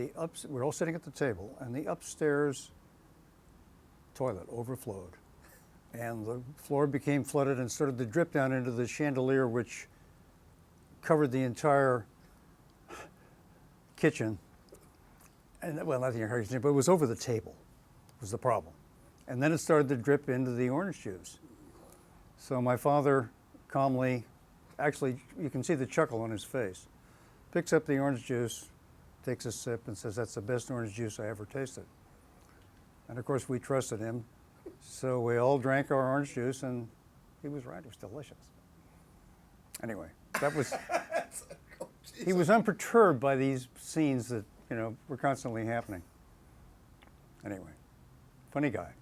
we're all sitting at the table, and the upstairs toilet overflowed. And the floor became flooded and started to drip down into the chandelier, which covered the entire kitchen. And, well, not the entire kitchen, but it was over the table, was the problem. And then it started to drip into the orange juice. So my father calmly, actually, you can see the chuckle on his face, picks up the orange juice, takes a sip, and says, "That's the best orange juice I ever tasted." And of course, we trusted him. So we all drank our orange juice, and he was right, it was delicious. Anyway, that was, he was unperturbed by these scenes that, were constantly happening. Anyway, funny guy.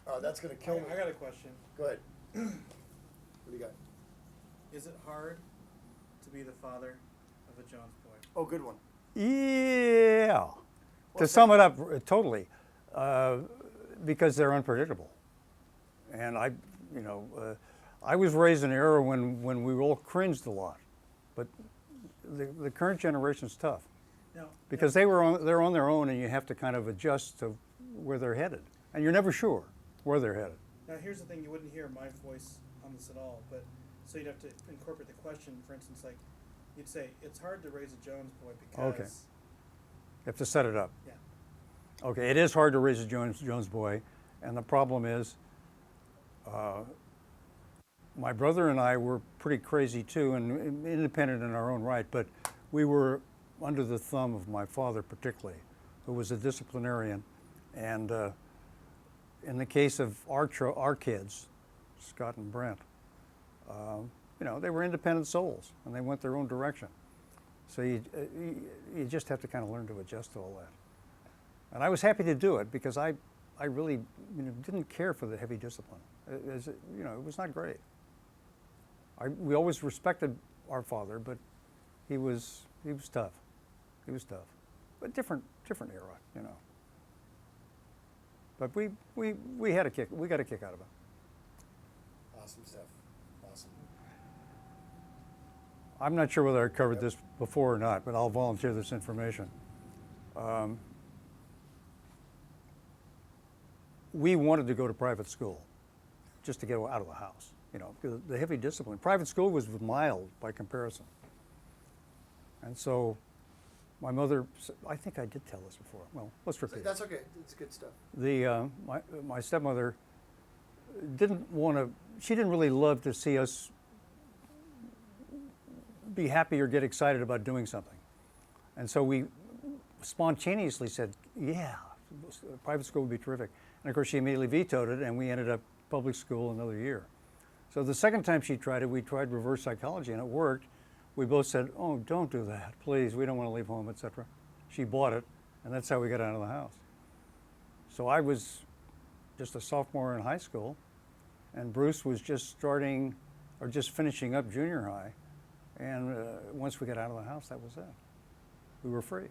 Oh, that's going to kill me. I got a question. Go ahead. What do you got? Is it hard to be the father of a Jones boy? Oh, good one. Yeah. To What's sum it up, totally, because they're unpredictable. And I was raised in an era when we all cringed a lot, but the current generation's tough because they're on their own, and you have to kind of adjust to where they're headed, and you're never sure where they're headed. Now, here's the thing: you wouldn't hear my voice on this at all, but so you'd have to incorporate the question. For instance, like you'd say, it's hard to raise a Jones boy because. Okay. You have to set it up. Yeah. Okay, it is hard to raise a Jones boy, and the problem is, my brother and I were pretty crazy too, and independent in our own right, but we were under the thumb of my father particularly, who was a disciplinarian, and in the case of our kids, Scott and Brent, they were independent souls, and they went their own direction. So you just have to kind of learn to adjust to all that. And I was happy to do it because I really didn't care for the heavy discipline. It was not great. We always respected our father, but he was tough. He was tough, but different era, But we had a kick. We got a kick out of it. Awesome stuff. Awesome. I'm not sure whether I covered this before or not, but I'll volunteer this information. We wanted to go to private school just to get out of the house. The heavy discipline. Private school was mild by comparison. And so my mother, I think I did tell this before. Well, let's repeat it. That's okay. It's good stuff. My stepmother she didn't really love to see us be happy or get excited about doing something. And so we spontaneously said, yeah, private school would be terrific. And of course, she immediately vetoed it, and we ended up public school another year. So the second time she tried it, we tried reverse psychology, and it worked. We both said, oh, don't do that, please. We don't want to leave home, etc. She bought it, and that's how we got out of the house. So I was just a sophomore in high school, and Bruce was just finishing up junior high. And once we got out of the house, that was it. We were free.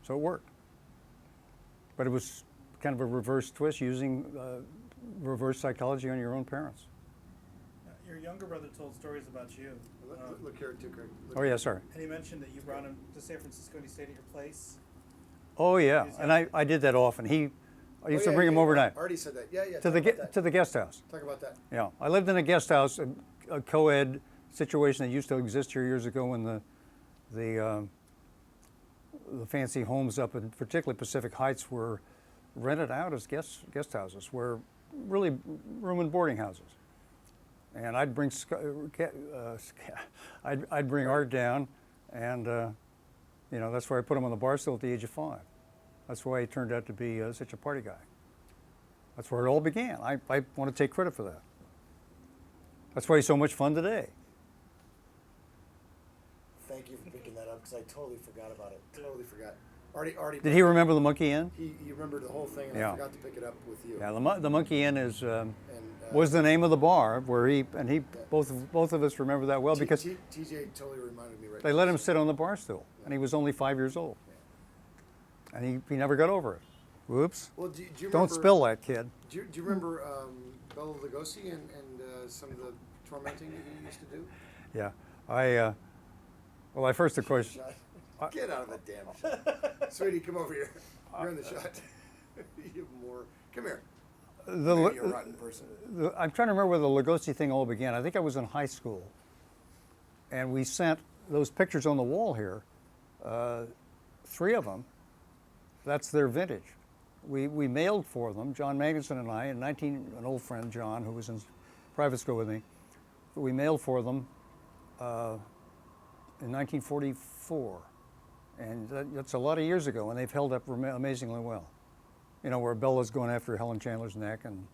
So it worked. But it was kind of a reverse twist using reverse psychology on your own parents. Your younger brother told stories about you. Look here too, Craig. Look Oh yeah, sorry. And he mentioned that you brought him to San Francisco and he stayed at your place. Oh yeah, and I did that often. I used to bring him overnight Already said that. Yeah. to the guest house. Talk about that. Yeah, I lived in a guest house, a co-ed situation that used to exist here years ago when the fancy homes up in particularly Pacific Heights were rented out as guest houses, were really room and boarding houses. And I'd bring I'd bring Art down, and you know, that's where I put him on the bar stool at the age of 5. That's why he turned out to be such a party guy. That's where it all began. I want to take credit for that. That's why he's so much fun today. Thank you for picking that up because I totally forgot about it. Totally forgot. Already. Did he remember the Monkey Inn? He remembered the whole thing, and Yeah. I forgot to pick it up with you. Yeah, the Monkey Inn is And, was the name of the bar where both of us remember that well because TJ totally reminded me right. they let him sit on the bar stool, and he was only 5 years old, and he never got over it. Whoops! Well, do you Don't remember, spill that, kid. Do you remember Bela Lugosi and some of the tormenting that he used to do? Yeah, well, I first of course. Get out of the damn shot, sweetie. Come over here. You're in the shot. You have more. Come here. Maybe you're a rotten person. I'm trying to remember where the Lugosi thing all began. I think I was in high school, and we sent those pictures on the wall here, 3 of them. That's their vintage. We mailed for them, John Magnuson and I, and an old friend, John, who was in private school with me. We mailed for them in 1944, and that's a lot of years ago, and they've held up amazingly well. You know, where Bella's going after Helen Chandler's neck, and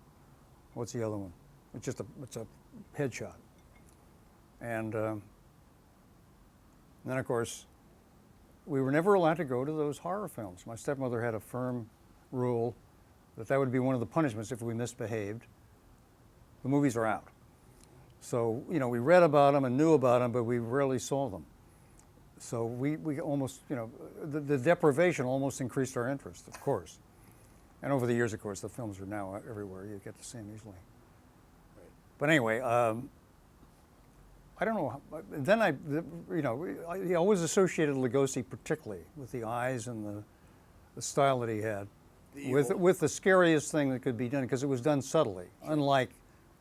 what's the other one? It's a headshot. And then, of course, we were never allowed to go to those horror films. My stepmother had a firm rule that would be one of the punishments if we misbehaved. The movies are out. So, you know, we read about them and knew about them, but we rarely saw them. So we almost, you know, the deprivation almost increased our interest, of course. And over the years, of course, the films are now everywhere. You get to see them easily. Right. But anyway, I don't know. Then I always associated Lugosi particularly with the eyes and the style that he had, with the scariest thing that could be done, because it was done subtly, unlike,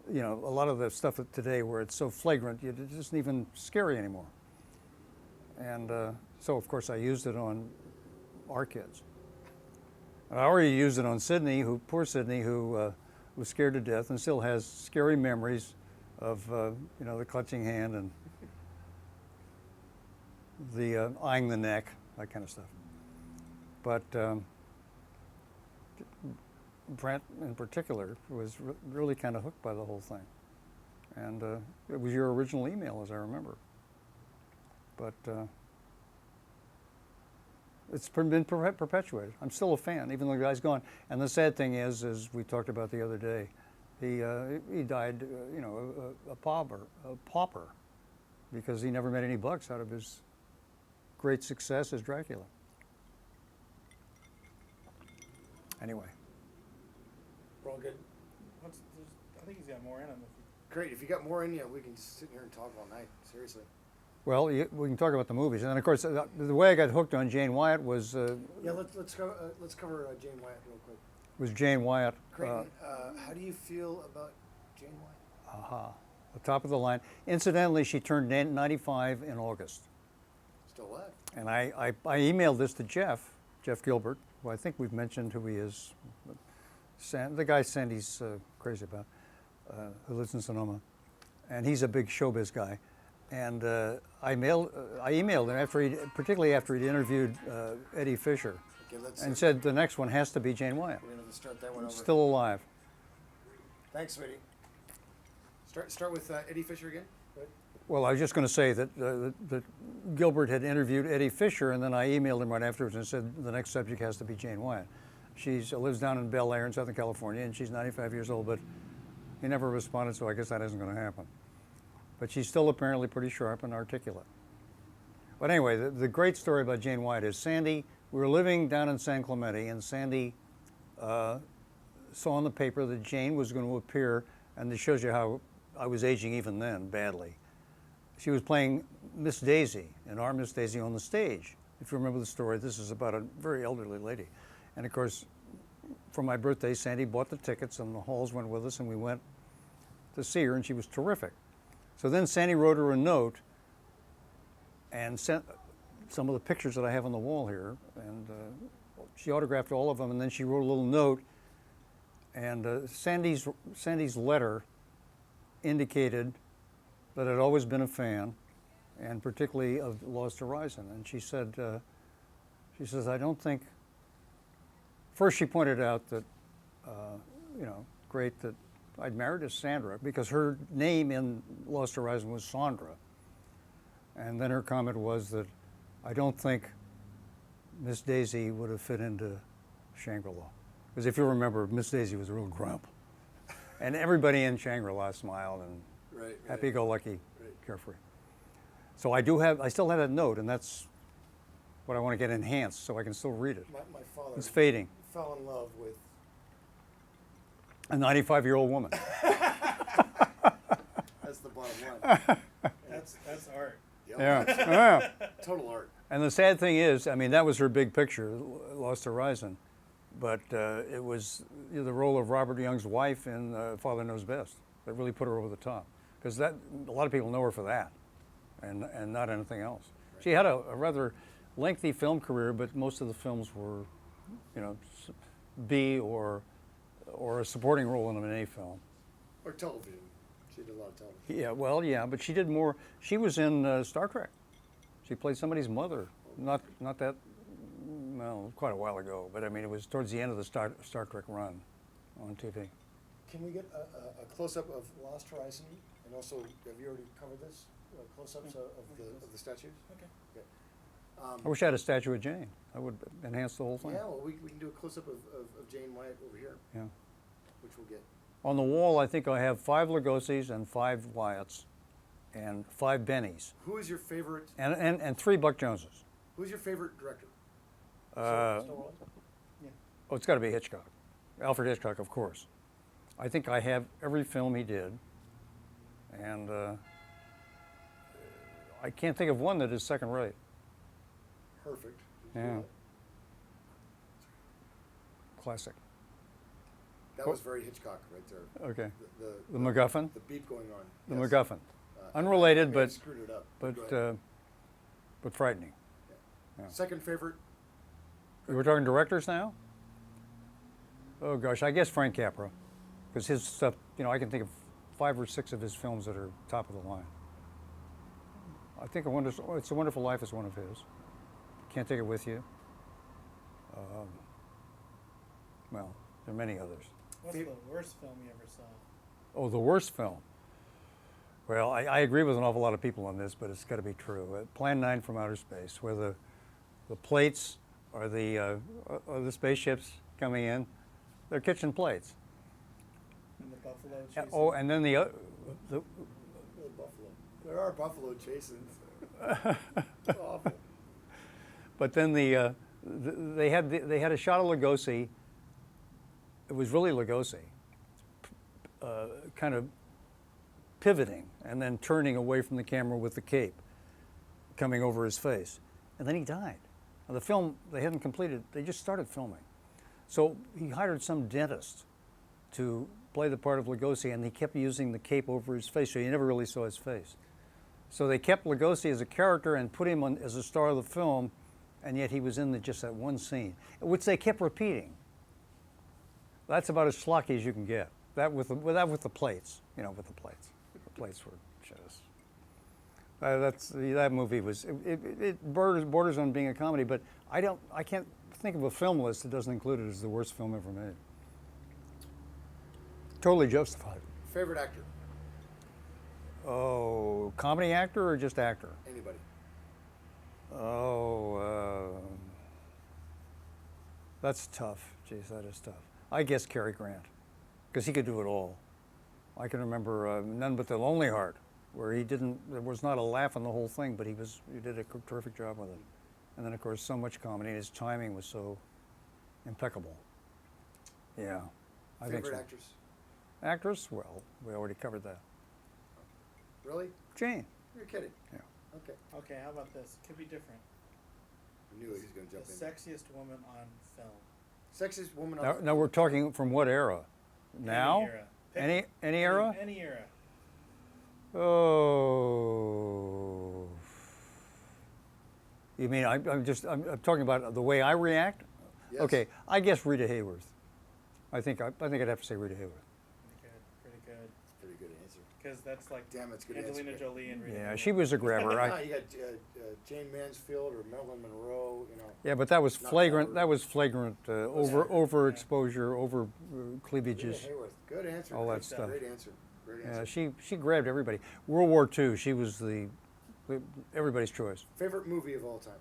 you know, a lot of the stuff today where it's so flagrant, it isn't even scary anymore. And so, of course, I used it on our kids. I already used it on Sydney, poor Sydney, who was scared to death and still has scary memories of, you know, the clutching hand and the eyeing the neck, that kind of stuff. But Brent, in particular, was really kind of hooked by the whole thing. And it was your original email, as I remember. But it's been perpetuated. I'm still a fan, even though the guy's gone. And the sad thing is, as we talked about the other day, he died, you know, a pauper, because he never made any bucks out of his great success as Dracula. Anyway. We're all good. I think he's got more in him. Great. If you got more in you, we can just sit here and talk all night. Seriously. Well, we can talk about the movies, and then of course the way I got hooked on Jane Wyatt was Yeah, let's cover Jane Wyatt real quick. was Jane Wyatt. Crayton, how do you feel about Jane Wyatt? Aha, the top of the line. Incidentally, she turned 95 in August. Still alive. And I emailed this to Jeff Gilbert, who I think we've mentioned who he is, the guy Sandy's crazy about, who lives in Sonoma, and he's a big showbiz guy. And I emailed him particularly after he'd interviewed Eddie Fisher, and said the next one has to be Jane Wyatt. We're gonna start that one over. Still alive. Thanks, sweetie. Start with Eddie Fisher again. Well, I was just going to say that Gilbert had interviewed Eddie Fisher, and then I emailed him right afterwards and said the next subject has to be Jane Wyatt. She lives down in Bel Air in Southern California, and she's 95 years old, but he never responded, so I guess that isn't going to happen. But she's still apparently pretty sharp and articulate. But anyway, the great story about Jane Wyatt is Sandy, we were living down in San Clemente, and Sandy saw in the paper that Jane was going to appear, and it shows you how I was aging even then badly. She was playing Miss Daisy, and our Miss Daisy on the stage. If you remember the story, this is about a very elderly lady. And of course, for my birthday, Sandy bought the tickets, and the Halls went with us, and we went to see her, and she was terrific. So then Sandy wrote her a note and sent some of the pictures that I have on the wall here, and she autographed all of them, and then she wrote a little note, and Sandy's letter indicated that I'd always been a fan, and particularly of Lost Horizon. And she said, she says, I don't think. First, she pointed out that, great that I'd married a Sandra because her name in Lost Horizon was Sandra. And then her comment was that I don't think Miss Daisy would have fit into Shangri-La. Because if you remember, Miss Daisy was a real grump. And everybody in Shangri-La smiled and happy-go-lucky, carefree. So I still have that note, and that's what I want to get enhanced so I can still read it. My father It's fading. fell in love with A 95-year-old woman. That's the bottom line. That's art. Yeah. Yeah. Total art. And the sad thing is, I mean, that was her big picture, Lost Horizon. But it was the role of Robert Young's wife in Father Knows Best that really put her over the top. Because a lot of people know her for that, and not anything else. Right. She had a rather lengthy film career, but most of the films were, B or a supporting role in an A film. Or television. She did a lot of television. Yeah, well, yeah, but she did more. She was in Star Trek. She played somebody's mother. Not that, well, quite a while ago, but I mean, it was towards the end of the Star Trek run on TV. Can we get a close-up of Lost Horizon? And also, have you already covered this? Close-ups of the statues? Okay. I wish I had a statue of Jane. I would enhance the whole thing. Yeah, well, we can do a close-up of Jane Wyatt over here. Yeah. Which we'll get. On the wall, I think I have 5 Lugosi's and 5 Wyatts and 5 Bennies. Who is your favorite? And 3 Buck Joneses. Who's your favorite director? Oh, it's got to be Hitchcock. Alfred Hitchcock, of course. I think I have every film he did, and I can't think of one that is second rate. Perfect. Yeah. Classic. That was very Hitchcock right there. Okay. The MacGuffin? The beep going on. The Yes. MacGuffin. Unrelated, I screwed it up. but frightening. Yeah. Second favorite? We're talking directors now? Oh gosh, I guess Frank Capra, because his stuff, I can think of 5 or 6 of his films that are top of the line. I think It's a Wonderful Life is one of his. Can't Take It With You. Well, there are many others. What's the worst film you ever saw? Oh, the worst film. Well, I agree with an awful lot of people on this, but it's got to be true. Plan 9 from Outer Space, where the plates are the spaceships coming in. They're kitchen plates. And the buffalo chasing. Oh, and then the buffalo. There are buffalo chasing. Awful. But then they had a shot of Lugosi. It was really Lugosi, kind of pivoting and then turning away from the camera with the cape coming over his face, and then he died. Now, the film they hadn't completed; they just started filming, so he hired some dentist to play the part of Lugosi, and he kept using the cape over his face, so you never really saw his face. So they kept Lugosi as a character and put him on as a star of the film, and yet he was in just that one scene, which they kept repeating. That's about as schlocky as you can get. That with the plates, with the plates. The plates were just. That movie was. It borders on being a comedy, but I can't think of a film list that doesn't include it as the worst film ever made. Totally justified. Favorite actor? Oh, comedy actor or just actor? Anybody. Oh, that's tough. Jeez, that is tough. I guess Cary Grant, because he could do it all. I can remember None But the Lonely Heart, where there was not a laugh in the whole thing, but he did a terrific job with it. And then, of course, so much comedy, and his timing was so impeccable. Yeah, I think so. Favorite actress? Actress? Well, we already covered that. Really? Jane. You're kidding. Yeah. Okay. Okay, how about this? It could be different. I knew he was going to jump The in. sexiest woman on film. Sexiest woman on Now, now we're talking from what era? Now? Any era. Pick Any era? Any era. Oh. You mean I'm talking about the way I react? Yes. Okay, I guess Rita Hayworth. I think I'd have to say Rita Hayworth. Pretty good. Pretty good answer. Because that's like Damn, that's a good Angelina answer. Jolie and Rita Yeah, Hayworth. she was a grabber. You got Jane Mansfield or Marilyn Monroe, you know. Yeah, but that was Not flagrant. Howard. That was flagrant overexposure, over cleavages. Rita Hayworth. Good answer. All Great that stuff. Great answer. Great Yeah, answer. she grabbed everybody. World War II, she was everybody's choice. Favorite movie of all time?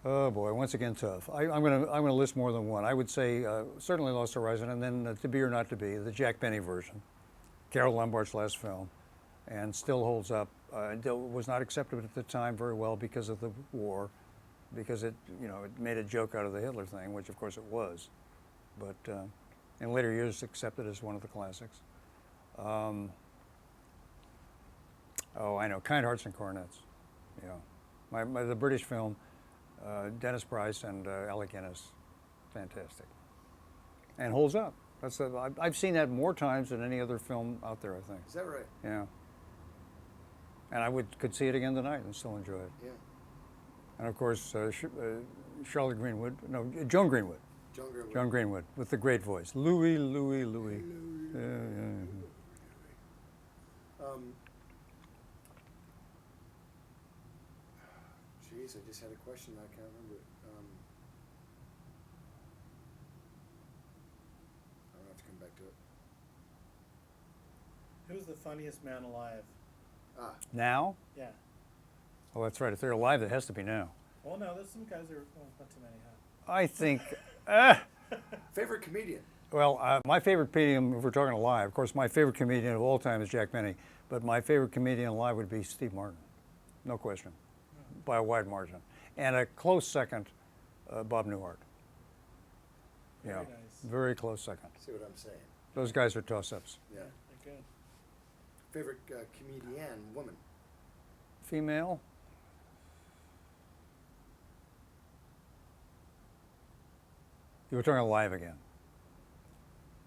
Oh boy, once again tough. I'm gonna list more than one. I would say certainly Lost Horizon, and then To Be or Not to Be, the Jack Benny version, Carol Lombard's last film, and still holds up. It was not accepted at the time very well because of the war, because it made a joke out of the Hitler thing, which of course it was, but in later years accepted as one of the classics. Oh, I know, Kind Hearts and Coronets. The British film. Dennis Price and Alec Guinness, fantastic, and holds up. I've seen that more times than any other film out there, I think. Is that right? Yeah. And I could see it again tonight and still enjoy it. Yeah. And of course, Joan Greenwood. Joan Greenwood. Joan Greenwood with the great voice, Louie, Louie, Louie. Jeez, I just had a question. I can't remember it. I'll have to come back to it. Who's the funniest man alive? Now? Yeah. Oh, that's right. If they're alive, it has to be now. Well, no, there's some guys that are, not too many, huh? I think. Favorite comedian? Well, my favorite comedian, if we're talking alive, of course, my favorite comedian of all time is Jack Benny, but my favorite comedian alive would be Steve Martin, no question, by a wide margin. And a close second, Bob Newhart. Very nice. Very close second. See what I'm saying? Those guys are toss-ups. Yeah. They're good. Favorite comedian, woman? Female? You were talking alive again.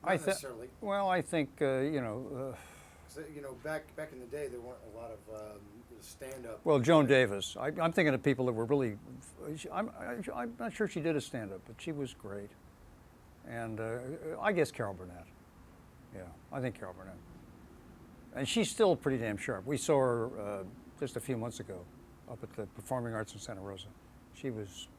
Not necessarily. Well, I think, So, back in the day, there weren't a lot of stand-up. well, Joan Davis. I'm thinking of people that were really. I'm not sure she did a stand-up, but she was great. And I guess Carol Burnett. Yeah, I think Carol Burnett. And she's still pretty damn sharp. We saw her just a few months ago up at the Performing Arts in Santa Rosa. She was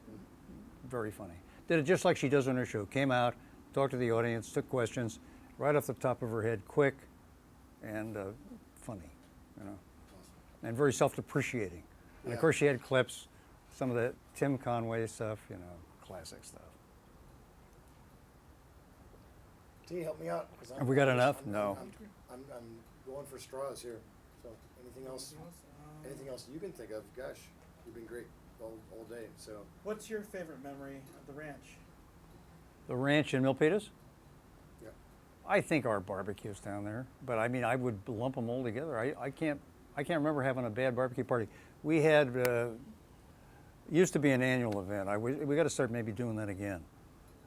very funny. Did it just like she does on her show. Came out, talked to the audience, took questions, right off the top of her head, quick and funny, and very self-depreciating. And of course she had clips, some of the Tim Conway stuff, classic stuff. Can you help me out? 'Cause Have we got enough? No. I'm going for straws here. So anything else? Anything else you can think of? Gosh, you've been great all day. So What's your favorite memory of the ranch? The ranch in Milpitas? yeah, I think our barbecues down there, but I mean, I would lump them all together. I can't remember having a bad barbecue party. We had used to be an annual event. We got to start maybe doing that again,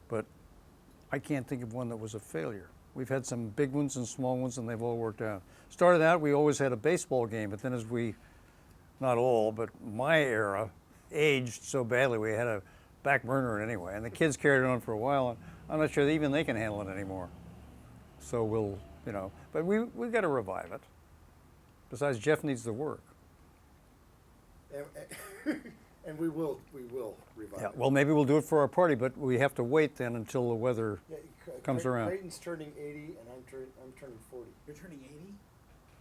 but I can't think of one that was a failure. We've had some big ones and small ones, and they've all worked out. Started out, we always had a baseball game, but then as not all, but my era, aged so badly, we had a back burner anyway, and the kids carried it on for a while, and I'm not sure that even they can handle it anymore. So we'll, but we've got to revive it. Besides, Jeff needs the work. and we will revive. Yeah, it. well, maybe we'll do it for our party, but we have to wait then until the weather comes around. Crayton's turning 80, and I'm turning 40. You're turning 80?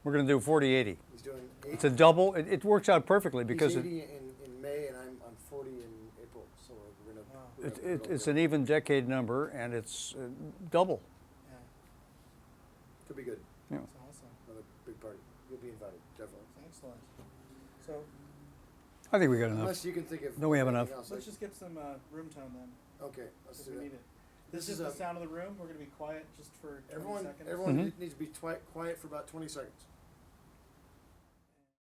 We're going to do 40-80. He's doing 80. It's a double. It works out perfectly because he's 80 in May, and I'm 40 in April. So we're gonna. it's an even decade number, and it's double. Yeah. Could be good. Yeah. That's awesome. Another big party. You'll be invited, definitely. Excellent. So I think we got enough. Unless you can think of. No, we have anything enough. else, let's just get some room tone then, Okay, let's if do we that. need it. This This is is the a- sound of the room. We're going to be quiet just for 20 seconds. Everyone Mhm. needs to be quiet for about 20 seconds.